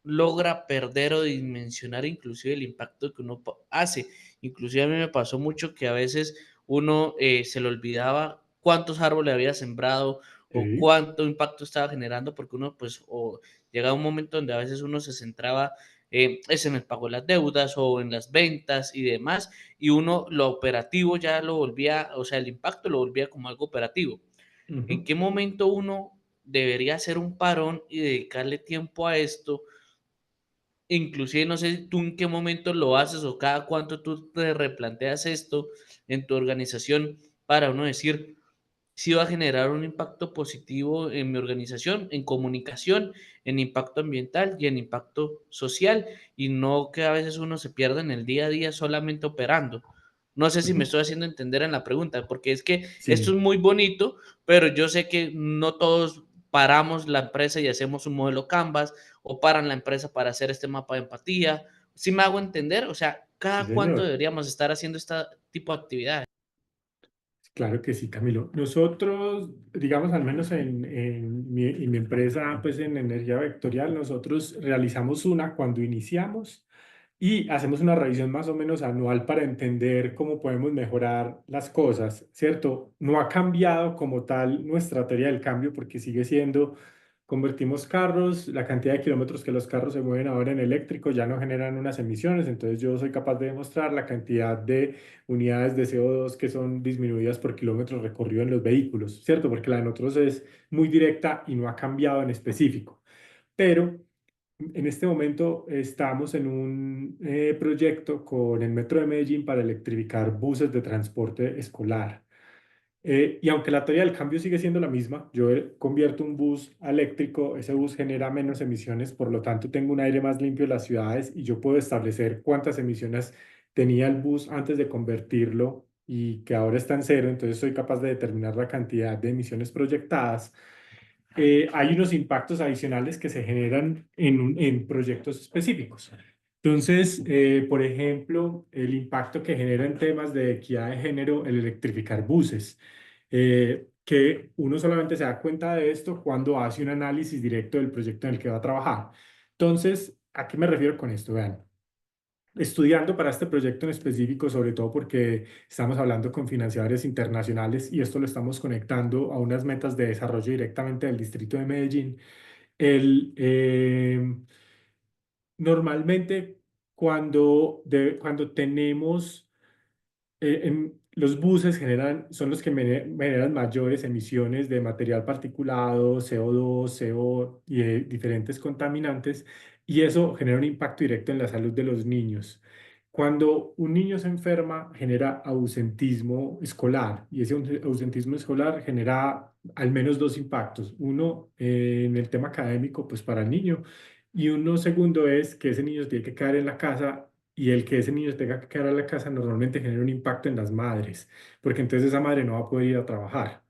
logra perder o dimensionar inclusive el impacto que uno hace. Inclusive a mí me pasó mucho que a veces uno se le olvidaba cuántos árboles había sembrado o Sí. cuánto impacto estaba generando, porque uno pues o llegaba un momento donde a veces uno se centraba es en el pago de las deudas o en las ventas y demás, y uno lo operativo ya lo volvía, o sea, el impacto lo volvía como algo operativo. ¿En Ujú. qué momento uno debería hacer un parón y dedicarle tiempo a esto inclusive no sé tú en qué momento lo haces o cada cuánto tú te replanteas esto en tu organización para uno decir, si va a generar un impacto positivo en mi organización, en comunicación, en impacto ambiental y en impacto social, y no que a veces uno se pierda en el día a día solamente operando. No sé si me Ujú. estoy haciendo entender en la pregunta, porque es que esto Sí, es muy bonito, pero yo sé que no todos paramos la empresa y hacemos un modelo Canvas o paran la empresa para hacer este mapa de empatía. ¿Sí me hago entender? O sea, sí, ¿cada cuánto señor. deberíamos estar haciendo este tipo de actividades? Claro que sí, Camilo. Nosotros, digamos, al menos en mi empresa, pues en Energía Vectorial, nosotros realizamos una cuando iniciamos y hacemos una revisión más o menos anual para entender cómo podemos mejorar las cosas, ¿cierto? No ha cambiado como tal nuestra teoría del cambio porque sigue siendo, convertimos carros, la cantidad de kilómetros que los carros se mueven ahora en eléctrico ya no generan unas emisiones, entonces yo soy capaz de demostrar la cantidad de unidades de CO2 que son disminuidas por kilómetro recorrido en los vehículos, ¿cierto? Porque la de nosotros es muy directa y no ha cambiado en específico. Pero en este momento estamos en un proyecto con el Metro de Medellín para electrificar buses de transporte escolar. Y aunque la teoría del cambio sigue siendo la misma, yo convierto un bus a eléctrico, ese bus genera menos emisiones, por lo tanto tengo un aire más limpio en las ciudades y yo puedo establecer cuántas emisiones tenía el bus antes de convertirlo y que ahora está en cero, entonces soy capaz de determinar la cantidad de emisiones proyectadas. Hay unos impactos adicionales que se generan en proyectos específicos. Entonces, por ejemplo, el impacto que genera en temas de equidad de género el electrificar buses, que uno solamente se da cuenta de esto cuando hace un análisis directo del proyecto en el que va a trabajar. Entonces, ¿a qué me refiero con esto? Vean, estudiando para este proyecto en específico, sobre todo porque estamos hablando con financiadores internacionales y esto lo estamos conectando a unas metas de desarrollo directamente del Distrito de Medellín. El, Normalmente, cuando tenemos los buses son los que generan mayores emisiones de material particulado, CO2, CO y diferentes contaminantes, y eso genera un impacto directo en la salud de los niños. Cuando un niño se enferma, genera ausentismo escolar, y ese ausentismo escolar genera al menos dos impactos. Uno, en el tema académico, pues para el niño, y uno segundo es que ese niño se tiene que quedar en la casa y el que ese niño tenga que quedar en la casa normalmente genera un impacto en las madres, porque entonces esa madre no va a poder ir a trabajar.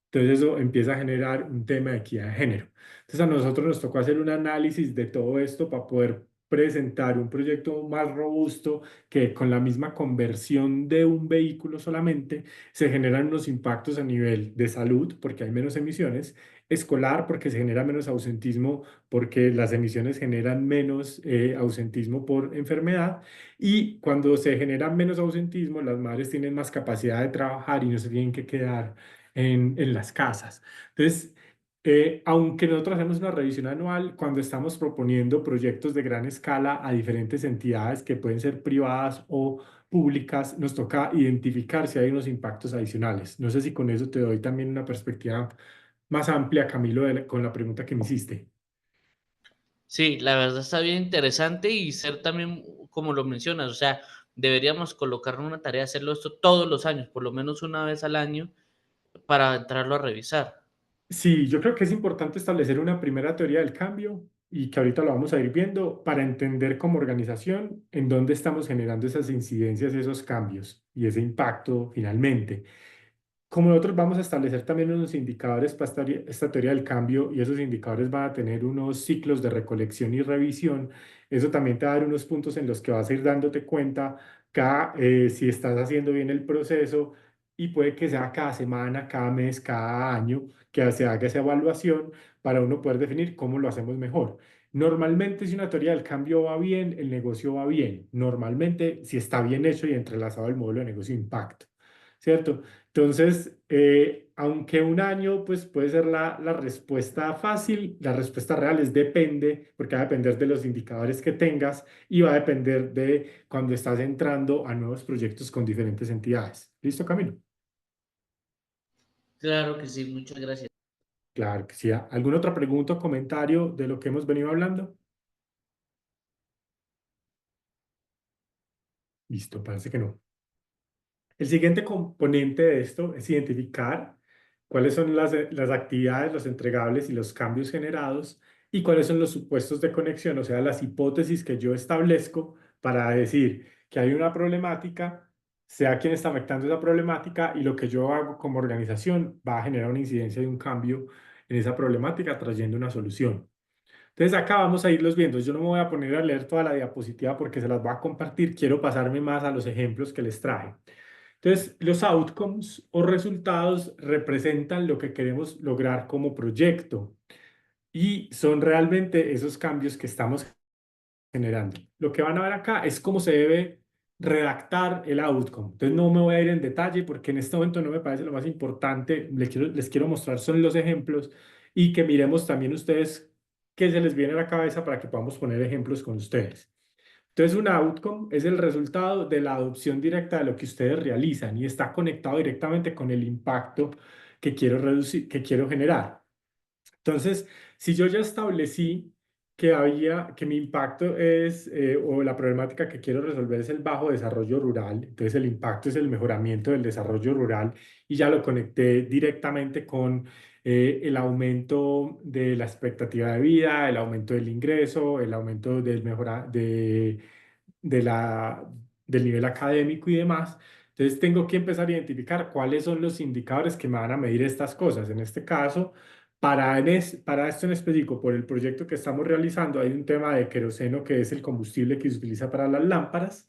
Entonces eso empieza a generar un tema de equidad de género. Entonces a nosotros nos tocó hacer un análisis de todo esto para poder presentar un proyecto más robusto que con la misma conversión de un vehículo solamente se generan unos impactos a nivel de salud porque hay menos emisiones, escolar porque se genera menos ausentismo porque las emisiones generan menos ausentismo por enfermedad y cuando se genera menos ausentismo las madres tienen más capacidad de trabajar y no se tienen que quedar en las casas. Entonces, aunque nosotros hacemos una revisión anual, cuando estamos proponiendo proyectos de gran escala a diferentes entidades que pueden ser privadas o públicas, nos toca identificar si hay unos impactos adicionales. No sé si con eso te doy también una perspectiva más amplia, Camilo, con la pregunta que me hiciste. Sí, la verdad está bien interesante y ser también, como lo mencionas, o sea, deberíamos colocar una tarea, hacerlo esto todos los años, por lo menos una vez al año, para entrarlo a revisar. Sí, yo creo que es importante establecer una primera teoría del cambio y que ahorita lo vamos a ir viendo para entender como organización en dónde estamos generando esas incidencias, esos cambios y ese impacto finalmente. Como nosotros vamos a establecer también unos indicadores para esta teoría del cambio y esos indicadores van a tener unos ciclos de recolección y revisión, eso también te va a dar unos puntos en los que vas a ir dándote cuenta si estás haciendo bien el proceso y puede que sea cada semana, cada mes, cada año que se haga esa evaluación para uno poder definir cómo lo hacemos mejor. Normalmente, si una teoría del cambio va bien, el negocio va bien. Normalmente, si está bien hecho y entrelazado el modelo de negocio impacto, ¿cierto? Entonces, aunque un año pues, puede ser la respuesta fácil, la respuesta real es depende, porque va a depender de los indicadores que tengas y va a depender de cuando estás entrando a nuevos proyectos con diferentes entidades. ¿Listo, Camilo? Claro que sí, muchas gracias. Claro que sí. ¿Alguna otra pregunta o comentario de lo que hemos venido hablando? Listo, parece que no. El siguiente componente de esto es identificar cuáles son las actividades, los entregables y los cambios generados y cuáles son los supuestos de conexión, o sea, las hipótesis que yo establezco para decir que hay una problemática, sea quien está afectando esa problemática y lo que yo hago como organización va a generar una incidencia de un cambio en esa problemática trayendo una solución. Entonces acá vamos a irlos viendo. Yo no me voy a poner a leer toda la diapositiva porque se las voy a compartir. Quiero pasarme más a los ejemplos que les traje. Entonces, los outcomes o resultados representan lo que queremos lograr como proyecto y son realmente esos cambios que estamos generando. Lo que van a ver acá es cómo se debe redactar el outcome. Entonces, no me voy a ir en detalle porque en este momento no me parece lo más importante. Les quiero mostrar son los ejemplos y que miremos también ustedes qué se les viene a la cabeza para que podamos poner ejemplos con ustedes. Entonces, un outcome es el resultado de la adopción directa de lo que ustedes realizan y está conectado directamente con el impacto que quiero reducir, que quiero generar. Entonces, si yo ya establecí que mi impacto es, o la problemática que quiero resolver es el bajo desarrollo rural, entonces el impacto es el mejoramiento del desarrollo rural y ya lo conecté directamente con el aumento de la expectativa de vida, el aumento del ingreso, el aumento de la, del nivel académico y demás. Entonces tengo que empezar a identificar cuáles son los indicadores que me van a medir estas cosas. En este caso, para esto en específico, por el proyecto que estamos realizando, hay un tema de queroseno, que es el combustible que se utiliza para las lámparas,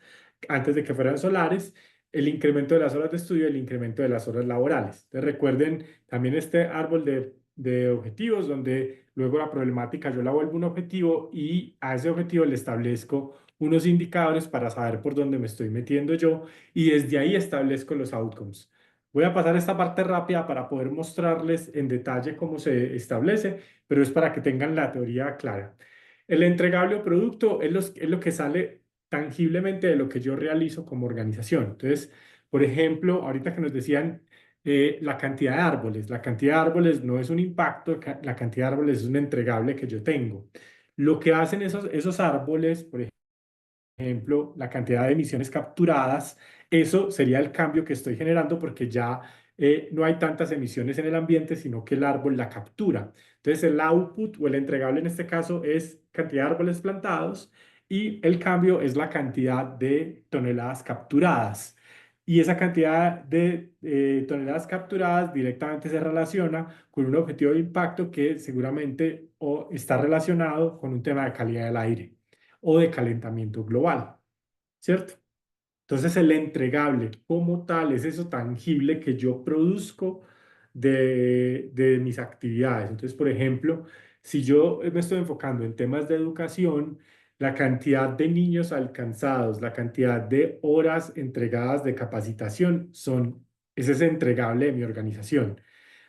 antes de que fueran solares, el incremento de las horas de estudio y el incremento de las horas laborales. Entonces recuerden también este árbol de objetivos, donde luego la problemática yo la vuelvo un objetivo y a ese objetivo le establezco unos indicadores para saber por dónde me estoy metiendo yo y desde ahí establezco los outcomes. Voy a pasar esta parte rápida para poder mostrarles en detalle cómo se establece, pero es para que tengan la teoría clara. El entregable o producto es lo que sale tangiblemente de lo que yo realizo como organización. Entonces, por ejemplo, ahorita que nos decían la cantidad de árboles. La cantidad de árboles no es un impacto, la cantidad de árboles es un entregable que yo tengo. Lo que hacen esos árboles, por ejemplo, la cantidad de emisiones capturadas, eso sería el cambio que estoy generando porque ya no hay tantas emisiones en el ambiente, sino que el árbol la captura. Entonces, el output o el entregable en este caso es cantidad de árboles plantados y el cambio es la cantidad de toneladas capturadas. Y esa cantidad de toneladas capturadas directamente se relaciona con un objetivo de impacto que seguramente está relacionado con un tema de calidad del aire o de calentamiento global, ¿cierto? Entonces el entregable como tal es eso tangible que yo produzco de mis actividades. Entonces, por ejemplo, si yo me estoy enfocando en temas de educación, la cantidad de niños alcanzados, la cantidad de horas entregadas de capacitación ese es entregable de mi organización.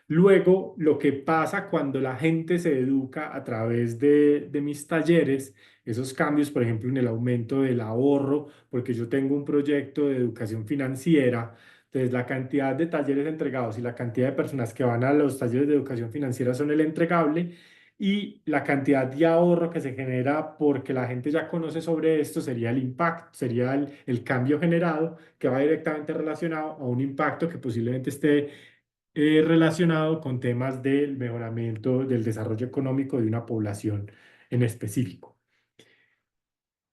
Luego, lo que pasa cuando la gente se educa a través de mis talleres, esos cambios, por ejemplo, en el aumento del ahorro, porque yo tengo un proyecto de educación financiera, entonces la cantidad de talleres entregados y la cantidad de personas que van a los talleres de educación financiera son el entregable y la cantidad de ahorro que se genera porque la gente ya conoce sobre esto sería el impacto, sería el cambio generado que va directamente relacionado a un impacto que posiblemente esté relacionado con temas del mejoramiento del desarrollo económico de una población en específico.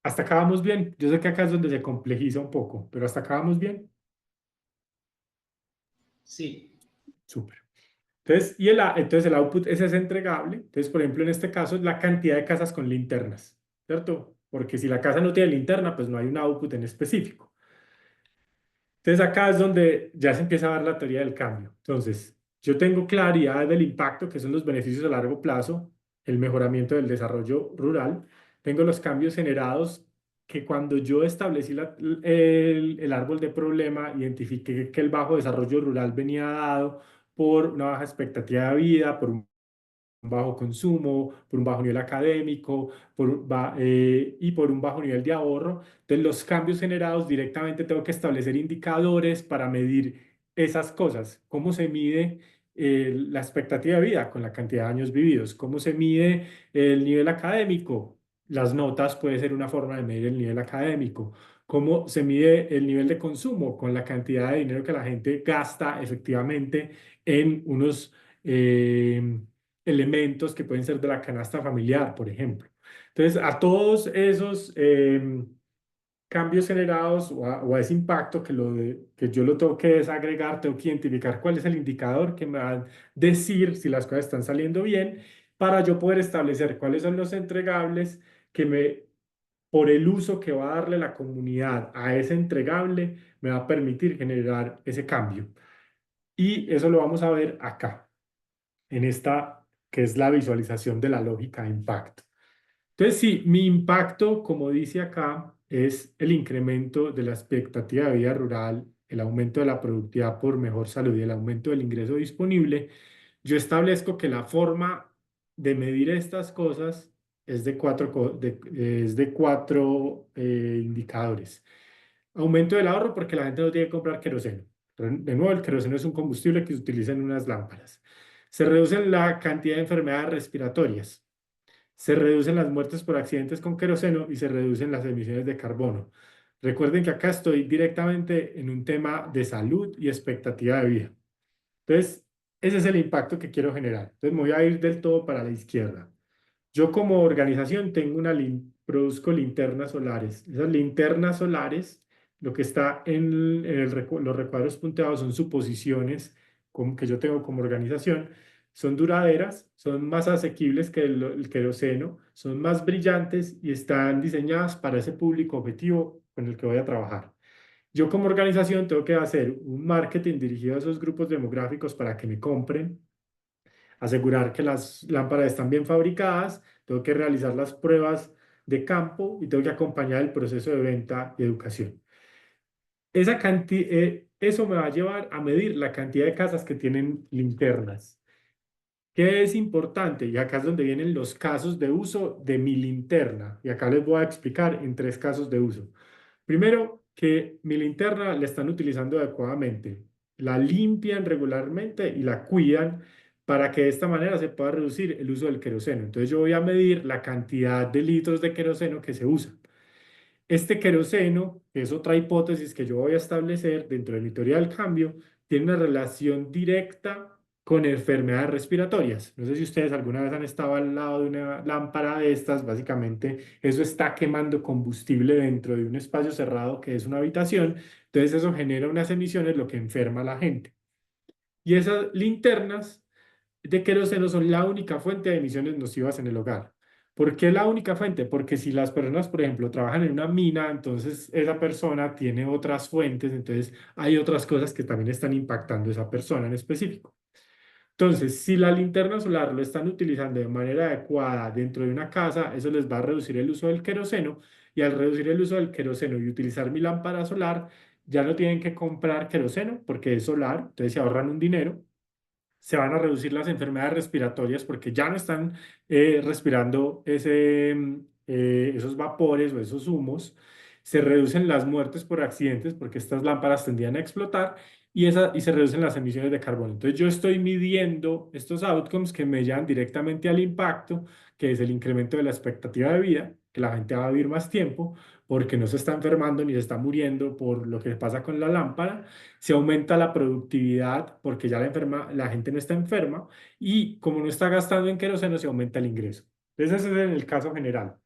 ¿Hasta acá vamos bien? Yo sé que acá es donde se complejiza un poco, pero ¿hasta acá vamos bien? Sí. Súper. Entonces, entonces el output es ese entregable. Entonces, por ejemplo, en este caso es la cantidad de casas con linternas, ¿cierto? Porque si la casa no tiene linterna, pues no hay un output en específico. Entonces acá es donde ya se empieza a ver la teoría del cambio. Entonces, yo tengo claridad del impacto, que son los beneficios a largo plazo, el mejoramiento del desarrollo rural. Tengo los cambios generados que cuando yo establecí el árbol de problema, identifiqué que el bajo desarrollo rural venía dado por una baja expectativa de vida, por un bajo consumo, por un bajo nivel académico y por un bajo nivel de ahorro. Entonces, los cambios generados directamente tengo que establecer indicadores para medir esas cosas. ¿Cómo se mide la expectativa de vida con la cantidad de años vividos? ¿Cómo se mide el nivel académico? Las notas puede ser una forma de medir el nivel académico. ¿Cómo se mide el nivel de consumo? Con la cantidad de dinero que la gente gasta efectivamente en unos elementos que pueden ser de la canasta familiar, por ejemplo. Entonces, a todos esos cambios generados o a ese impacto que yo lo tengo que desagregar, tengo que identificar cuál es el indicador que me va a decir si las cosas están saliendo bien para yo poder establecer cuáles son los entregables que por el uso que va a darle la comunidad a ese entregable, me va a permitir generar ese cambio. Y eso lo vamos a ver acá, en esta que es la visualización de la lógica de impacto. Entonces, sí, mi impacto, como dice acá, es el incremento de la expectativa de vida rural, el aumento de la productividad por mejor salud y el aumento del ingreso disponible. Yo establezco que la forma de medir estas cosas es de cuatro indicadores. Aumento del ahorro porque la gente no tiene que comprar queroseno. De nuevo, el queroseno es un combustible que se utiliza en unas lámparas. Se reduce la cantidad de enfermedades respiratorias. Se reducen las muertes por accidentes con queroseno y se reducen las emisiones de carbono. Recuerden que acá estoy directamente en un tema de salud y expectativa de vida. Entonces, ese es el impacto que quiero generar. Entonces, me voy a ir del todo para la izquierda. Yo como organización tengo produzco linternas solares. Esas linternas solares, lo que está los recuadros punteados son suposiciones que yo tengo como organización. Son duraderas, son más asequibles que el queroseno, son más brillantes y están diseñadas para ese público objetivo con el que voy a trabajar. Yo como organización tengo que hacer un marketing dirigido a esos grupos demográficos para que me compren, asegurar que las lámparas están bien fabricadas, tengo que realizar las pruebas de campo y tengo que acompañar el proceso de venta y educación. Eso me va a llevar a medir la cantidad de casas que tienen linternas. ¿Qué es importante? Y acá es donde vienen los casos de uso de mi linterna. Y acá les voy a explicar en 3 casos de uso. Primero, que mi linterna la están utilizando adecuadamente. La limpian regularmente y la cuidan para que de esta manera se pueda reducir el uso del queroseno. Entonces yo voy a medir la cantidad de litros de queroseno que se usa. Este queroseno, que es otra hipótesis que yo voy a establecer dentro de mi teoría del cambio, tiene una relación directa con enfermedades respiratorias. No sé si ustedes alguna vez han estado al lado de una lámpara de estas. Básicamente, eso está quemando combustible dentro de un espacio cerrado que es una habitación. Entonces, eso genera unas emisiones, lo que enferma a la gente. Y esas linternas de queroseno son la única fuente de emisiones nocivas en el hogar. ¿Por qué la única fuente? Porque si las personas, por ejemplo, trabajan en una mina, entonces esa persona tiene otras fuentes, entonces hay otras cosas que también están impactando a esa persona en específico. Entonces, si la linterna solar lo están utilizando de manera adecuada dentro de una casa, eso les va a reducir el uso del queroseno, y al reducir el uso del queroseno y utilizar mi lámpara solar, ya no tienen que comprar queroseno porque es solar, entonces se ahorran un dinero. Se van a reducir las enfermedades respiratorias porque ya no están respirando esos vapores o esos humos. Se reducen las muertes por accidentes porque estas lámparas tendían a explotar y se reducen las emisiones de carbono. Entonces yo estoy midiendo estos outcomes que me llevan directamente al impacto, que es el incremento de la expectativa de vida, que la gente va a vivir más tiempo porque no se está enfermando ni se está muriendo por lo que pasa con la lámpara. Se aumenta la productividad porque ya la gente no está enferma, y como no está gastando en queroseno, se aumenta el ingreso. Entonces, ese es en el caso general.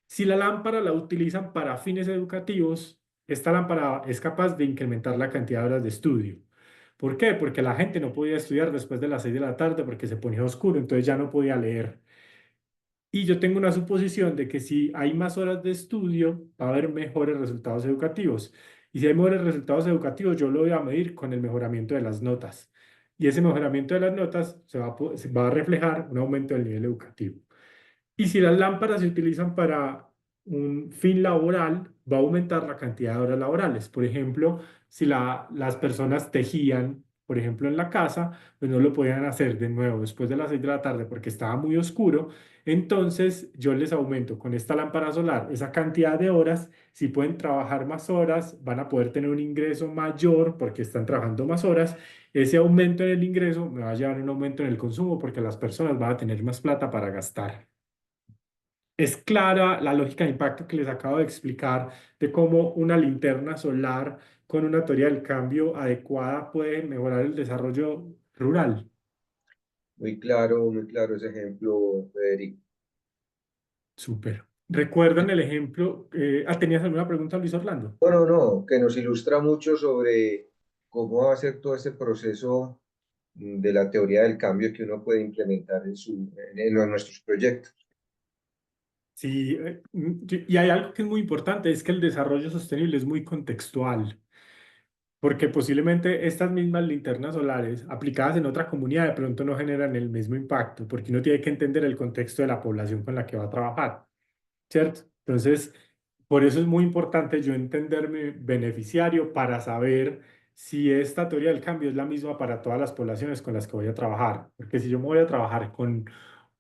Si la lámpara la utilizan para fines educativos, esta lámpara es capaz de incrementar la cantidad de horas de estudio. ¿Por qué? Porque la gente no podía estudiar después de las 6 de la tarde porque se ponía oscuro, entonces ya no podía leer. Y yo tengo una suposición de que si hay más horas de estudio, va a haber mejores resultados educativos. Y si hay mejores resultados educativos, yo lo voy a medir con el mejoramiento de las notas. Y ese mejoramiento de las notas se va a reflejar un aumento del nivel educativo. Y si las lámparas se utilizan para un fin laboral, va a aumentar la cantidad de horas laborales. Por ejemplo, si las personas tejían, por ejemplo, en la casa, pues no lo podían hacer de nuevo después de las 6 de la tarde porque estaba muy oscuro. Entonces, yo les aumento con esta lámpara solar esa cantidad de horas. Si pueden trabajar más horas, van a poder tener un ingreso mayor porque están trabajando más horas. Ese aumento en el ingreso me va a llevar a un aumento en el consumo porque las personas van a tener más plata para gastar. Es clara la lógica de impacto que les acabo de explicar de cómo una linterna solar con una teoría del cambio adecuada puede mejorar el desarrollo rural. muy claro ese ejemplo, Federico. Súper. ¿Recuerdan el ejemplo? ¿Tenías alguna pregunta, Luis Orlando? No, no, que nos ilustra mucho sobre cómo va a ser todo ese proceso de la teoría del cambio que uno puede implementar en nuestros proyectos. Sí, y hay algo que es muy importante, es que el desarrollo sostenible es muy contextual, porque posiblemente estas mismas linternas solares aplicadas en otra comunidad de pronto no generan el mismo impacto, porque uno tiene que entender el contexto de la población con la que va a trabajar. ¿Cierto? Entonces, por eso es muy importante yo entenderme beneficiario para saber si esta teoría del cambio es la misma para todas las poblaciones con las que voy a trabajar. Porque si yo me voy a trabajar con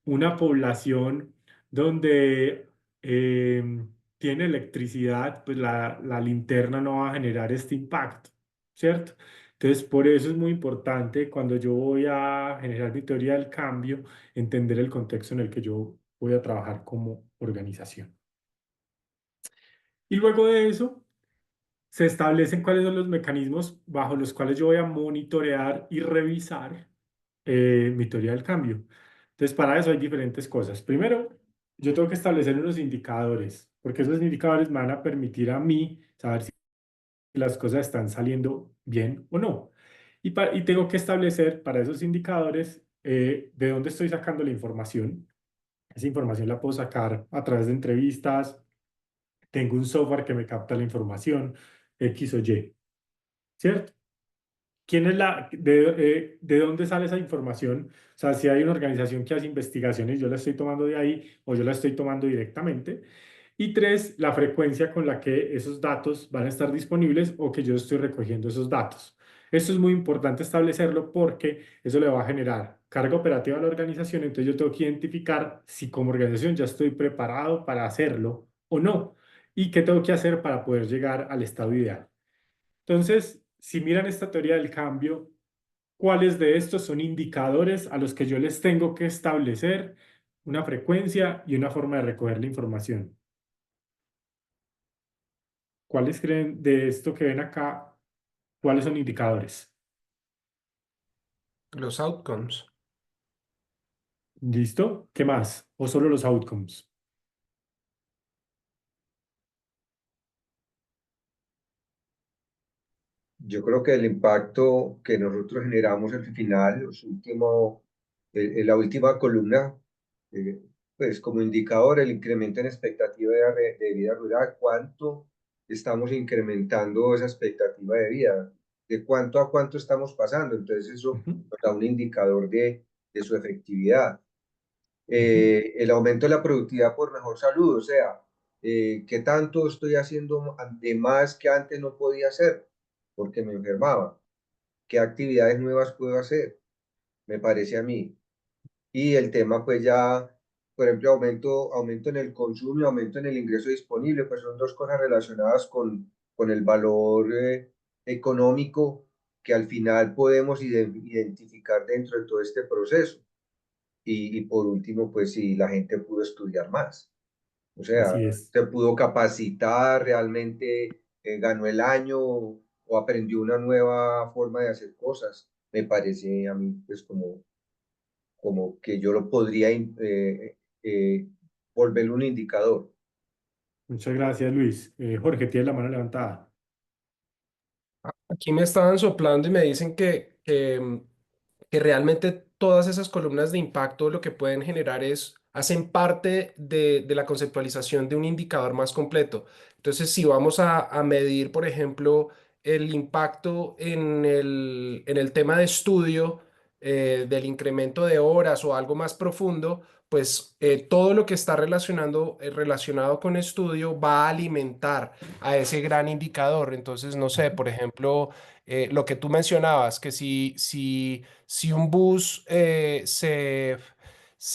una población donde tiene electricidad, pues la linterna no va a generar este impacto, ¿cierto? Entonces, por eso es muy importante cuando yo voy a generar mi teoría del cambio, entender el contexto en el que yo voy a trabajar como organización. Y luego de eso, se establecen cuáles son los mecanismos bajo los cuales yo voy a monitorear y revisar mi teoría del cambio. Entonces, para eso hay diferentes cosas. Primero, yo tengo que establecer unos indicadores, porque esos indicadores me van a permitir a mí saber si las cosas están saliendo bien o no. Y tengo que establecer para esos indicadores de dónde estoy sacando la información. Esa información la puedo sacar a través de entrevistas, tengo un software que me capta la información, X o Y, ¿cierto? ¿Quién es de dónde sale esa información? O sea, si hay una organización que hace investigaciones, yo la estoy tomando de ahí o yo la estoy tomando directamente. Y tres, la frecuencia con la que esos datos van a estar disponibles o que yo estoy recogiendo esos datos. Esto es muy importante establecerlo porque eso le va a generar carga operativa a la organización. Entonces yo tengo que identificar si como organización ya estoy preparado para hacerlo o no. Y qué tengo que hacer para poder llegar al estado ideal. Entonces, si miran esta teoría del cambio, ¿cuáles de estos son indicadores a los que yo les tengo que establecer una frecuencia y una forma de recoger la información? ¿Cuáles creen de esto que ven acá? ¿Cuáles son indicadores? Los outcomes. ¿Listo? ¿Qué más? ¿O solo los outcomes? Yo creo que el impacto que nosotros generamos al final, la última columna, eh, pues como indicador, el incremento en expectativa de vida rural, cuánto estamos incrementando esa expectativa de vida, de cuánto a cuánto estamos pasando. Entonces eso Ujú, nos da un indicador de su efectividad. ujú. El aumento de la productividad por mejor salud, o sea, qué tanto estoy haciendo de más que antes no podía hacer porque me enfermaba, qué actividades nuevas puedo hacer, me parece a mí. Y el tema, pues ya, por ejemplo, aumento en el consumo y aumento en el ingreso disponible, pues son dos cosas relacionadas con el valor económico que al final podemos identificar dentro de todo este proceso. Y por último, pues si la gente pudo estudiar más, o sea, Así es. se pudo capacitar, realmente ganó el año o aprendió una nueva forma de hacer cosas. Me parece a mí, pues como que yo lo podría eh, volver un indicador. Muchas gracias, Luis. Jorge, tiene la mano levantada. Aquí me estaban soplando y me dicen que realmente todas esas columnas de impacto lo que pueden generar hacen parte de la conceptualización de un indicador más completo. Entonces, si vamos a medir, por ejemplo, el impacto en el tema de estudio, del incremento de horas o algo más profundo, pues todo lo que está relacionado con estudio va a alimentar a ese gran indicador. Entonces, no sé, por ejemplo, lo que tú mencionabas, que si un bus se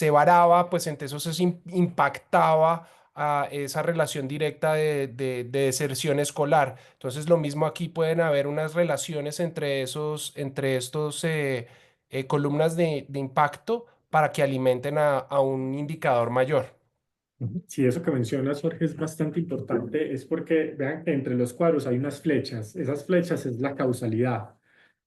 varaba, pues entonces eso impactaba a esa relación directa de deserción escolar. Entonces, lo mismo aquí pueden haber unas relaciones entre estos columnas de impacto para que alimenten a un indicador mayor. Sí, eso que mencionas, Jorge, es bastante importante, es porque vean que entre los cuadros hay unas flechas, esas flechas es la causalidad,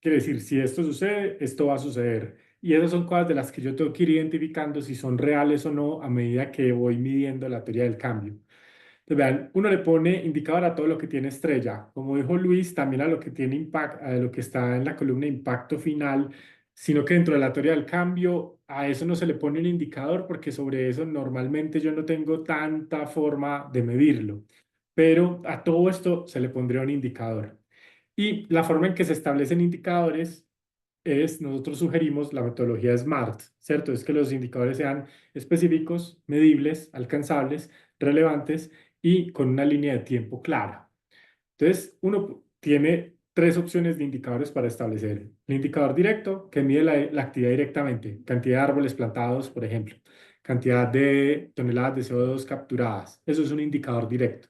quiere decir, si esto sucede, esto va a suceder, y esas son cosas de las que yo tengo que ir identificando si son reales o no a medida que voy midiendo la teoría del cambio. Entonces, vean, uno le pone indicador a todo lo que tiene estrella. Como dijo Luis, también a lo que tiene impacto, a lo que está en la columna de impacto final, sino que dentro de la teoría del cambio, a eso no se le pone un indicador porque sobre eso normalmente yo no tengo tanta forma de medirlo. Pero a todo esto se le pondría un indicador. Y la forma en que se establecen indicadores es, nosotros sugerimos la metodología SMART, ¿cierto? Es que los indicadores sean específicos, medibles, alcanzables, relevantes y con una línea de tiempo clara. Entonces, uno tiene tres opciones de indicadores para establecer. El indicador directo, que mide la actividad directamente, cantidad de árboles plantados, por ejemplo, cantidad de toneladas de CO2 capturadas. Eso es un indicador directo.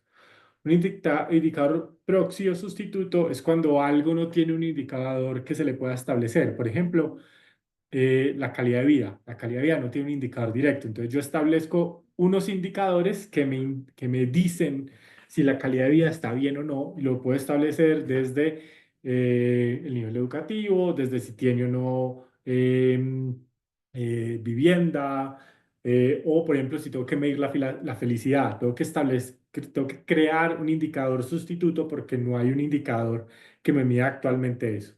Un indicador proxy o sustituto es cuando algo no tiene un indicador que se le pueda establecer. Por ejemplo, la calidad de vida. La calidad de vida no tiene un indicador directo. Entonces yo establezco unos indicadores que me dicen si la calidad de vida está bien o no. Y lo puedo establecer desde el nivel educativo, desde si tiene o no vivienda, o por ejemplo si tengo que medir la felicidad. Tengo que crear un indicador sustituto porque no hay un indicador que me mida actualmente eso.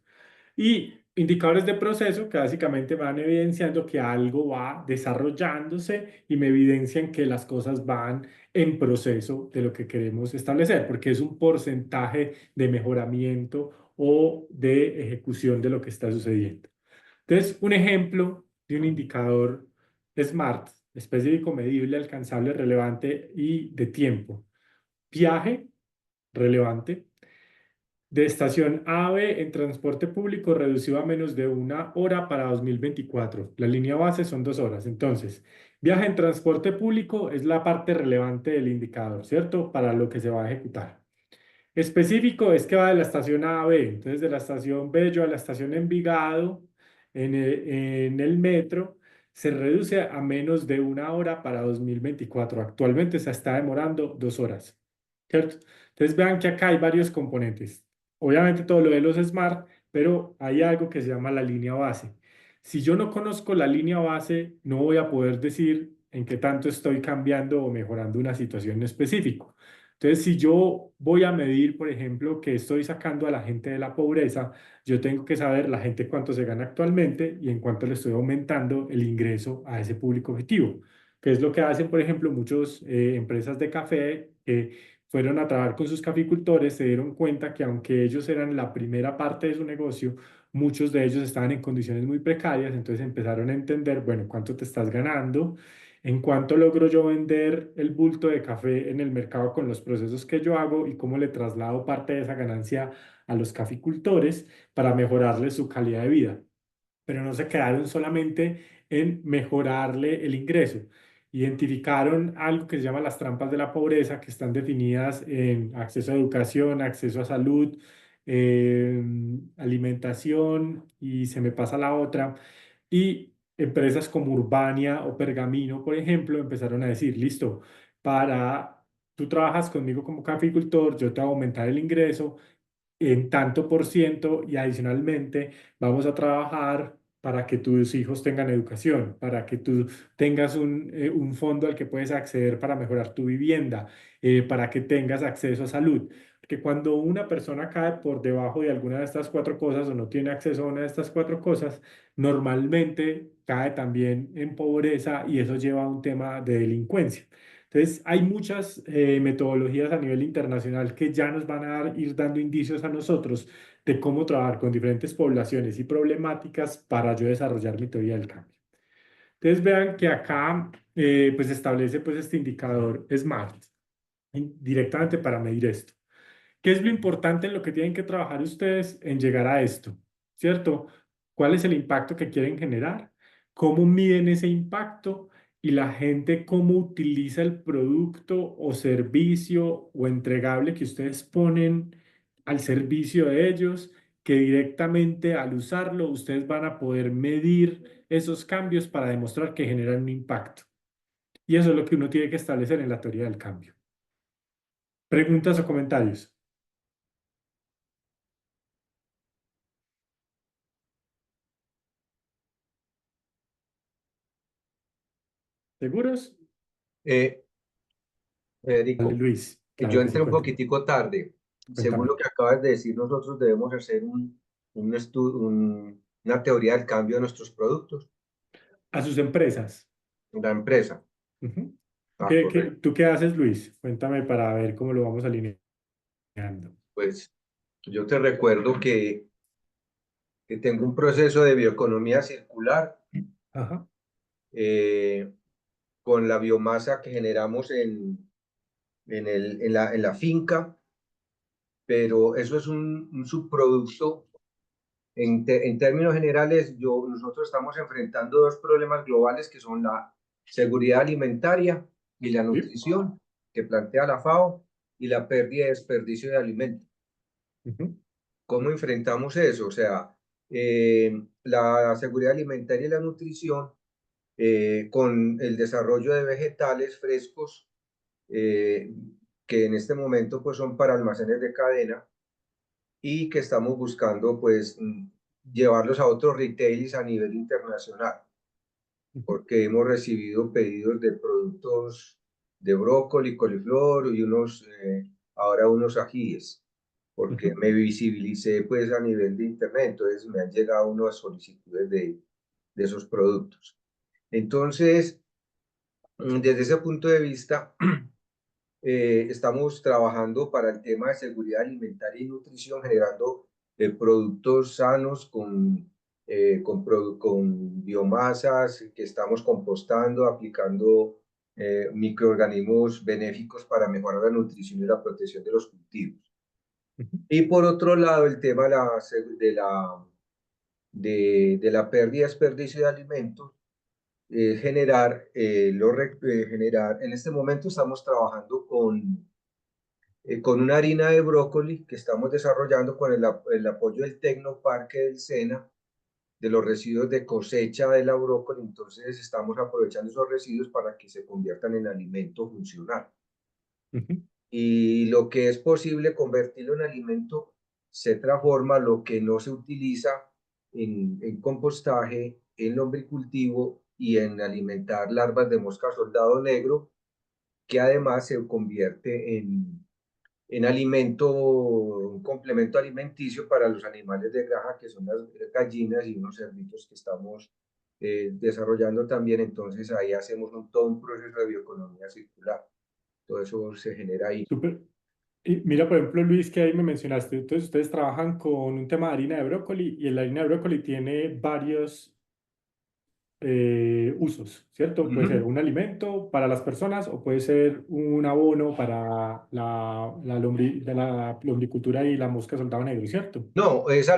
Y indicadores de proceso que básicamente van evidenciando que algo va desarrollándose y me evidencian que las cosas van en proceso de lo que queremos establecer, porque es un porcentaje de mejoramiento o de ejecución de lo que está sucediendo. Entonces, un ejemplo de un indicador SMART, específico, medible, alcanzable, relevante y de tiempo. Viaje, relevante. De estación A a B en transporte público reducido a menos de 1 hora para 2024. La línea base son 2 horas. Entonces, viaje en transporte público es la parte relevante del indicador, ¿cierto? Para lo que se va a ejecutar. Específico es que va de la estación A a B. Entonces, de la estación Bello a la estación Envigado en el metro se reduce a menos de 1 hora para 2024. Actualmente se está demorando 2 horas, ¿cierto? Entonces, vean que acá hay varios componentes. Obviamente todo lo de los Smart, pero hay algo que se llama la línea base. Si yo no conozco la línea base, no voy a poder decir en qué tanto estoy cambiando o mejorando una situación en específico. Entonces, si yo voy a medir, por ejemplo, que estoy sacando a la gente de la pobreza, yo tengo que saber la gente cuánto se gana actualmente y en cuánto le estoy aumentando el ingreso a ese público objetivo, que es lo que hacen, por ejemplo, muchas empresas de café que fueron a trabajar con sus caficultores, se dieron cuenta que aunque ellos eran la primera parte de su negocio, muchos de ellos estaban en condiciones muy precarias, entonces empezaron a entender, bueno, cuánto te estás ganando, en cuánto logro yo vender el bulto de café en el mercado con los procesos que yo hago y cómo le traslado parte de esa ganancia a los caficultores para mejorarles su calidad de vida. Pero no se quedaron solamente en mejorarle el ingreso. Identificaron algo que se llama las trampas de la pobreza, que están definidas en acceso a educación, acceso a salud, alimentación y se me pasa la otra. Y empresas como Urbania o Pergamino, por ejemplo, empezaron a decir, listo, tú trabajas conmigo como caficultor, yo te voy a aumentar el ingreso en tanto por ciento y adicionalmente vamos a trabajar para que tus hijos tengan educación, para que tú tengas un fondo al que puedes acceder para mejorar tu vivienda, para que tengas acceso a salud. Porque cuando una persona cae por debajo de alguna de estas cuatro cosas o no tiene acceso a una de estas cuatro cosas, normalmente cae también en pobreza y eso lleva a un tema de delincuencia. Entonces, hay muchas metodologías a nivel internacional que ya nos van a ir dando indicios a nosotros de cómo trabajar con diferentes poblaciones y problemáticas para yo desarrollar mi teoría del cambio. Entonces, vean que acá pues establece pues este indicador SMART directamente para medir esto. ¿Qué es lo importante en lo que tienen que trabajar ustedes en llegar a esto? ¿Cierto? ¿Cuál es el impacto que quieren generar? ¿Cómo miden ese impacto? Y la gente cómo utiliza el producto o servicio o entregable que ustedes ponen al servicio de ellos, que directamente al usarlo ustedes van a poder medir esos cambios para demostrar que generan un impacto. Y eso es lo que uno tiene que establecer en la teoría del cambio. ¿Preguntas o comentarios? ¿Seguros? Eh, Dale, Federico, Luis, yo claro que sí, entré un cuéntame. poquitico tarde. Según Cuéntame. lo que acabas de decir, nosotros debemos hacer una teoría del cambio de nuestros productos, A sus empresas. la empresa. Ujú. Ah, correcto. ¿Tú qué haces, Luis? Cuéntame para ver cómo lo vamos alineando. Pues yo te recuerdo que tengo un proceso de bioeconomía circular Ajá. eh, con la biomasa que generamos en la finca, pero eso es un subproducto. En términos generales, nosotros estamos enfrentando dos problemas globales que son la seguridad alimentaria y la Sí. nutrición que plantea la FAO y la pérdida y desperdicio de alimentos. Ujú. ¿Cómo enfrentamos eso? O sea, la seguridad alimentaria y la nutrición con el desarrollo de vegetales frescos eh, que en este momento pues son para almacenes de cadena y que estamos buscando pues llevarlos a otros retailers a nivel internacional, Ujú. porque hemos recibido pedidos de productos de brócoli, coliflor y ahora unos ajíes, porque Ujú. me visibilicé pues a nivel de internet, entonces me han llegado unas solicitudes de esos productos. Entonces, desde ese punto de vista, estamos trabajando para el tema de seguridad alimentaria y nutrición, generando productos sanos con biomasas que estamos compostando, aplicando microorganismos benéficos para mejorar la nutrición y la protección de los cultivos. Ujú. Y por otro lado, el tema de la pérdida y desperdicio de alimentos, generar, en este momento estamos trabajando con una harina de brócoli que estamos desarrollando con el apoyo del Tecnoparque del SENA, de los residuos de cosecha de la brócoli. Entonces estamos aprovechando esos residuos para que se conviertan en alimento funcional. Ujú. Y lo que es posible convertirlo en alimento se transforma, lo que no se utiliza en compostaje, en lombricultivo y en alimentar larvas de mosca soldado negro, que además se convierte en alimento, un complemento alimenticio para los animales de granja, que son las gallinas y unos cerditos que estamos desarrollando también. Entonces ahí hacemos todo un proceso de bioeconomía circular. Todo eso se genera ahí. Súper. Y mira, por ejemplo, Luis, que ahí me mencionaste, entonces ustedes trabajan con un tema de harina de brócoli y la harina de brócoli tiene varios usos, ¿cierto? Puede ser Ujú. un alimento para las personas o puede ser un abono para de la lombricultura y la mosca soldado negro, ¿cierto? No, esa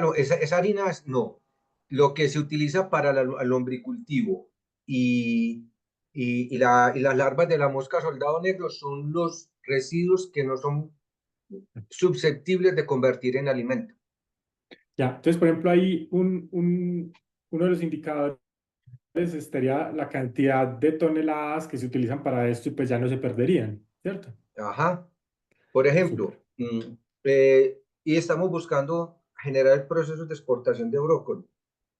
harina no. Lo que se utiliza para el lombricultivo y, y las larvas de la mosca soldado negro son los residuos que no son susceptibles de convertir en alimento. Ya, entonces, por ejemplo, ahí uno de los indicadores estaría la cantidad de toneladas que se utilizan para esto y pues ya no se perderían, ¿cierto? Ajá. Por Súper. ejemplo, y estamos buscando generar procesos de exportación de brócoli,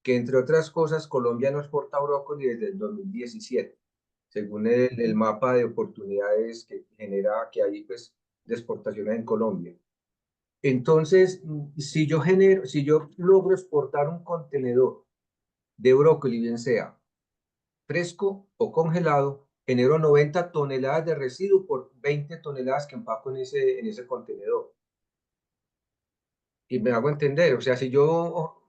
que entre otras cosas Colombia no exporta brócoli desde el 2017, según el Ujú. mapa de oportunidades que genera, que hay pues de exportaciones en Colombia. Entonces, si yo logro exportar un contenedor de brócoli, bien sea fresco o congelado, genero 90 toneladas de residuo por 20 toneladas que empaco en ese contenedor. Y me hago entender, o sea, si yo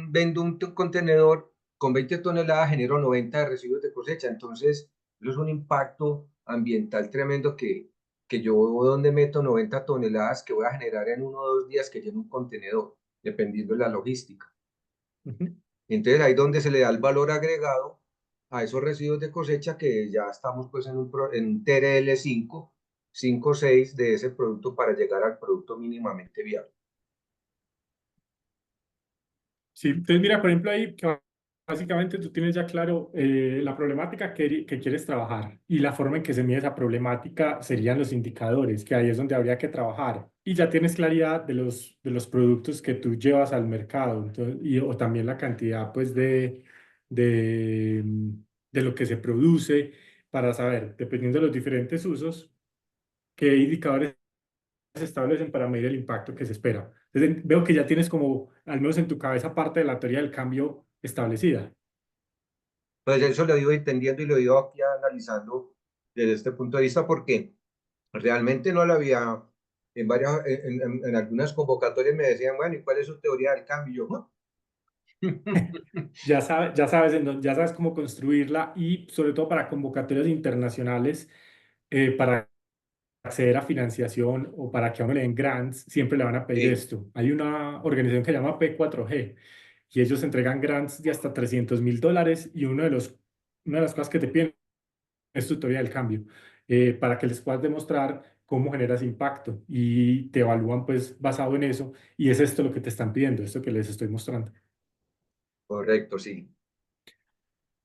vendo un contenedor con 20 toneladas, genero 90 de residuos de cosecha. Entonces, eso es un impacto ambiental tremendo que yo donde meto 90 toneladas que voy a generar en 1 o 2 días que lleno un contenedor, dependiendo de la logística. Ujú. Entonces, ahí es donde se le da el valor agregado a esos residuos de cosecha que ya estamos pues en un TRL 5 o 6 de ese producto para llegar al producto mínimamente viable. Sí, entonces mira, por ejemplo, ahí que básicamente tú tienes ya claro la problemática que quieres trabajar y la forma en que se mide esa problemática serían los indicadores, que ahí es donde habría que trabajar. Y ya tienes claridad de los productos que tú llevas al mercado, entonces, o también la cantidad pues de, de lo que se produce para saber, dependiendo de los diferentes usos, qué indicadores se establecen para medir el impacto que se espera. Entonces, veo que ya tienes como, al menos en tu cabeza, parte de la teoría del cambio establecida. Pues eso lo iba entendiendo y lo iba aquí analizando desde este punto de vista porque realmente no lo había, en algunas convocatorias me decían, bueno, ¿y cuál es su teoría del cambio? Y yo, "¿Ah?". Ya sabes cómo construirla y sobre todo para convocatorias internacionales, para acceder a financiación o para que a uno le den grants, siempre le van a pedir Sí, esto. Hay una organización que se llama P4G y ellos entregan grants de hasta $300,000 y una de las cosas que te piden es tu teoría del cambio, para que les puedas demostrar cómo generas impacto y te evalúan pues basado en eso y es esto lo que te están pidiendo, esto que les estoy mostrando. correcto, sí.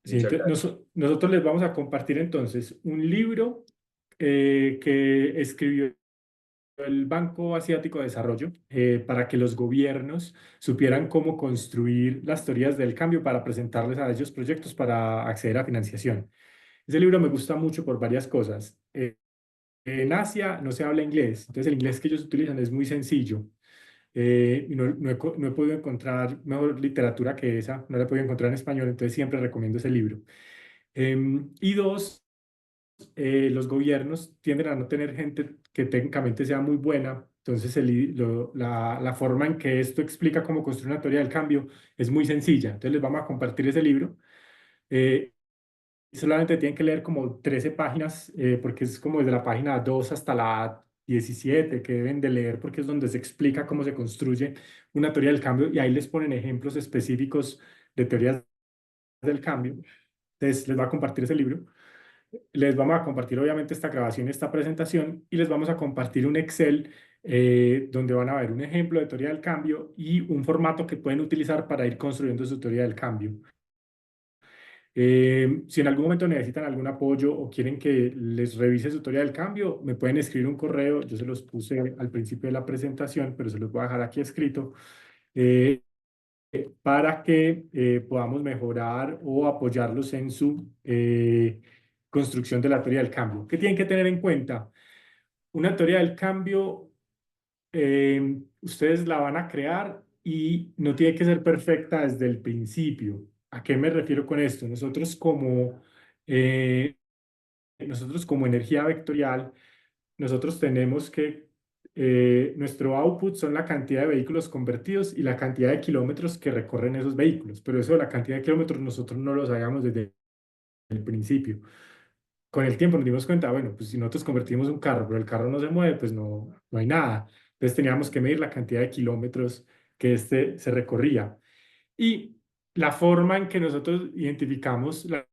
Sí, Muchas entonces, gracias. nosotros les vamos a compartir entonces un libro que escribió el Banco Asiático de Desarrollo, para que los gobiernos supieran cómo construir las teorías del cambio para presentarles a ellos proyectos para acceder a financiación. Ese libro me gusta mucho por varias cosas. En Asia no se habla inglés, entonces el inglés que ellos utilizan es muy sencillo. Y no he podido encontrar mejor literatura que esa, no la he podido encontrar en español, entonces siempre recomiendo ese libro. Y dos, los gobiernos tienden a no tener gente que técnicamente sea muy buena, entonces la forma en que esto explica cómo construir una teoría del cambio es muy sencilla. Entonces les vamos a compartir ese libro. Eh, Solamente tienen que leer como 13 páginas, porque es como desde la página 2 hasta la 17 que deben de leer, porque es donde se explica cómo se construye una teoría del cambio y ahí les ponen ejemplos específicos de teorías del cambio. Entonces les va a compartir ese libro. Les vamos a compartir obviamente esta grabación, esta presentación y les vamos a compartir un Excel, donde van a ver un ejemplo de teoría del cambio y un formato que pueden utilizar para ir construyendo su teoría del cambio. Si en algún momento necesitan algún apoyo o quieren que les revise su teoría del cambio, me pueden escribir un correo. Yo se los puse al principio de la presentación, pero se los voy a dejar aquí escrito, eh, para que podamos mejorar o apoyarlos en su construcción de la teoría del cambio. ¿Qué tienen que tener en cuenta? Una teoría del cambio, ustedes la van a crear y no tiene que ser perfecta desde el principio. ¿A qué me refiero con esto? Eh, nosotros como energía vectorial, nosotros tenemos que, nuestro output son la cantidad de vehículos convertidos y la cantidad de kilómetros que recorren esos vehículos, pero eso de la cantidad de kilómetros nosotros no lo sabíamos desde el principio. Con el tiempo nos dimos cuenta, bueno, pues si nosotros convertimos un carro, pero el carro no se mueve, pues no hay nada. Entonces teníamos que medir la cantidad de kilómetros que este se recorría. Y la forma en que nosotros identificamos la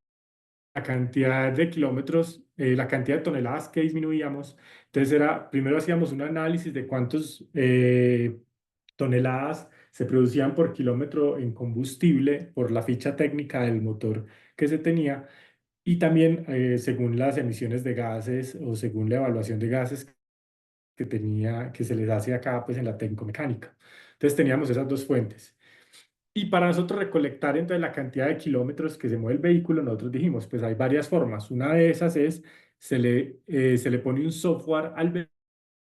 cantidad de kilómetros, la cantidad de toneladas que disminuíamos, entonces primero hacíamos un análisis de cuántos toneladas se producían por kilómetro en combustible por la ficha técnica del motor que se tenía y también, según las emisiones de gases o según la evaluación de gases que se les hace acá pues en la técnico-mecánica. Entonces teníamos esas dos fuentes. Y para nosotros recolectar entonces la cantidad de kilómetros que se mueve el vehículo, nosotros dijimos, pues hay varias formas. Una de esas es, se le pone un software al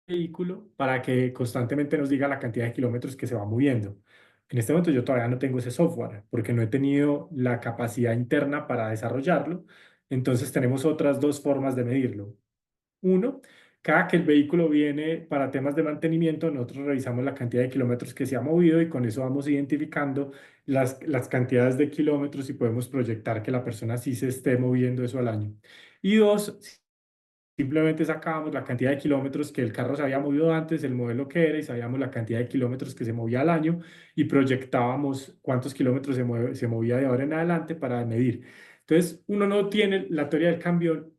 vehículo para que constantemente nos diga la cantidad de kilómetros que se va moviendo. En este momento yo todavía no tengo ese software porque no he tenido la capacidad interna para desarrollarlo. Entonces tenemos otras dos formas de medirlo. Uno, cada que el vehículo viene para temas de mantenimiento, nosotros revisamos la cantidad de kilómetros que se ha movido y con eso vamos identificando las cantidades de kilómetros y podemos proyectar que la persona sí se esté moviendo eso al año. Y dos, simplemente sacábamos la cantidad de kilómetros que el carro se había movido antes, el modelo que era, y sabíamos la cantidad de kilómetros que se movía al año y proyectábamos cuántos kilómetros se movía de ahora en adelante para medir. Entonces, uno no tiene la teoría del cambio,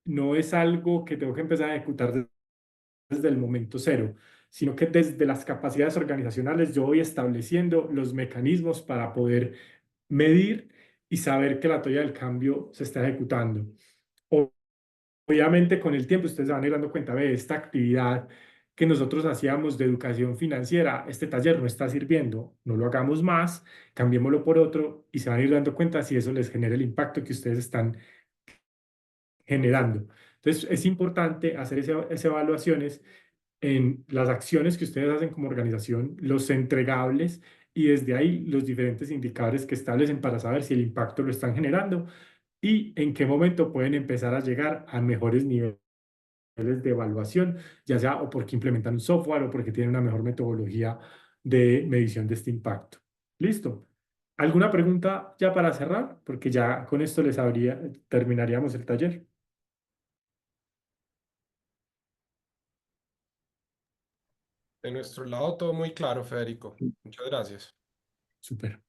no es algo que tengo que empezar a ejecutar desde el momento cero, sino que desde las capacidades organizacionales yo voy estableciendo los mecanismos para poder medir y saber que la teoría del cambio se está ejecutando. Obviamente con el tiempo ustedes se van a ir dando cuenta de esta actividad que nosotros hacíamos de educación financiera, este taller no está sirviendo, no lo hagamos más, cambiémoslo por otro y se van a ir dando cuenta si eso les genera el impacto que ustedes están generando. Entonces es importante hacer esas evaluaciones en las acciones que ustedes hacen como organización, los entregables y desde ahí los diferentes indicadores que establecen para saber si el impacto lo están generando y en qué momento pueden empezar a llegar a mejores niveles de evaluación, ya sea o porque implementan un software o porque tienen una mejor metodología de medición de este impacto. ¿Listo? ¿Alguna pregunta ya para cerrar? Porque ya con esto terminaríamos el taller. De nuestro lado, todo muy claro, Federico. Muchas gracias. Súper.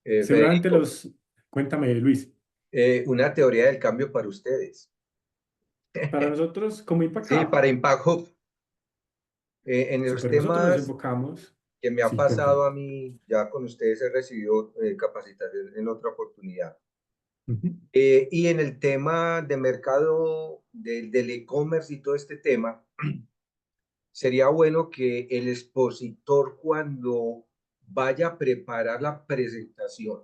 Seguramente Federico, Cuéntame, Luis. una teoría del cambio para ustedes. Para nosotros, como Impact Sí, Hub, para Impact Hub. En los súper, nosotros nos temas enfocamos. que me ha Sí, pasado cuéntame. a mí, ya con ustedes he recibido capacitación en otra oportunidad. Ujú. Y en el tema de mercado del e-commerce y todo este tema, sería bueno que el expositor cuando vaya a preparar la presentación,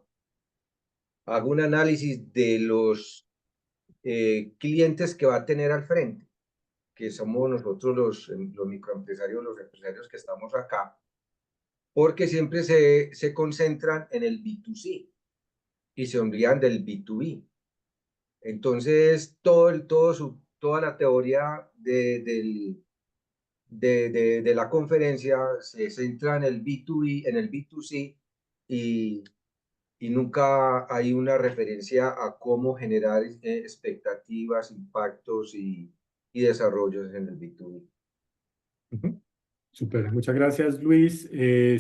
haga un análisis de los clientes que va a tener al frente, que somos nosotros los microempresarios, los empresarios que estamos acá, porque siempre se concentran en el B2C y se olvidan del B2B. Entonces, toda la teoría de la conferencia se centra en el B2B, en el B2C, y, y nunca hay una referencia a cómo generar expectativas, impactos y desarrollos en el B2B. Ujú. Súper, muchas gracias, Luis.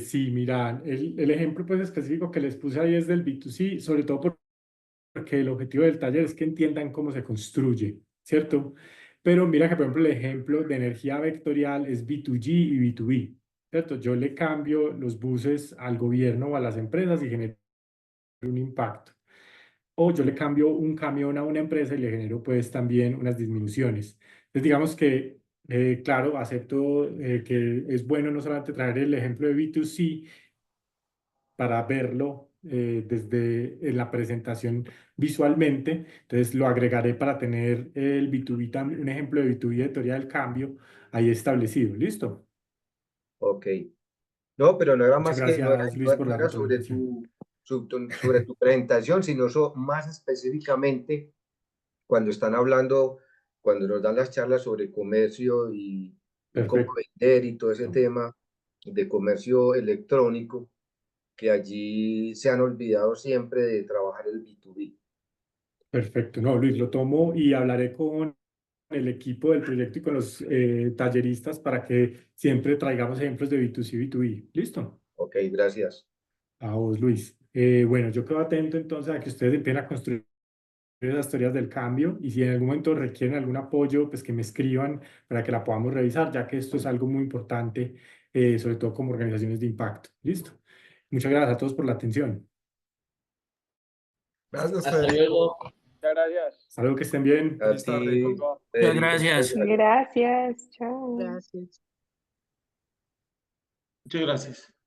Sí, mira, el ejemplo pues específico que les puse ahí es del B2C, sobre todo porque el objetivo del taller es que entiendan cómo se construye, ¿cierto? Pero mira que, por ejemplo, el ejemplo de energía vectorial es B2G y B2B, ¿cierto? Yo le cambio los buses al gobierno o a las empresas y genero un impacto. O yo le cambio un camión a una empresa y le genero pues también unas disminuciones. Entonces digamos que, claro, acepto que es bueno no solamente traer el ejemplo de B2C para verlo desde en la presentación visualmente, entonces lo agregaré para tener el B2B también, un ejemplo de B2B de teoría del cambio ahí establecido. ¿Listo? Ok. No, pero no era Muchas más que, gracias, Luis, por no la era sobre retroalimentación. sobre tu presentación, sino más específicamente cuando están hablando, cuando nos dan las charlas sobre comercio y cómo Perfecto. vender y todo ese tema de comercio electrónico, que allí se han olvidado siempre de trabajar el B2B. Perfecto. No, Luis, lo tomo y hablaré con el equipo del proyecto y con los talleristas para que siempre traigamos ejemplos de B2C y B2B. ¿Listo? Ok, gracias. A vos, Luis. Bueno, yo quedo atento entonces a que ustedes empiecen a construir esas teorías del cambio y si en algún momento requieren algún apoyo, pues que me escriban para que la podamos revisar, ya que esto es algo muy importante, sobre todo como organizaciones de impacto. ¿Listo? Muchas gracias a todos por la atención. Gracias, Hasta Federico. luego. Muchas gracias. Hasta luego, que estén bien. A Feliz ti, tarde. Muchas Federico, gracias. Gracias, chao. Gracias. Muchas gracias.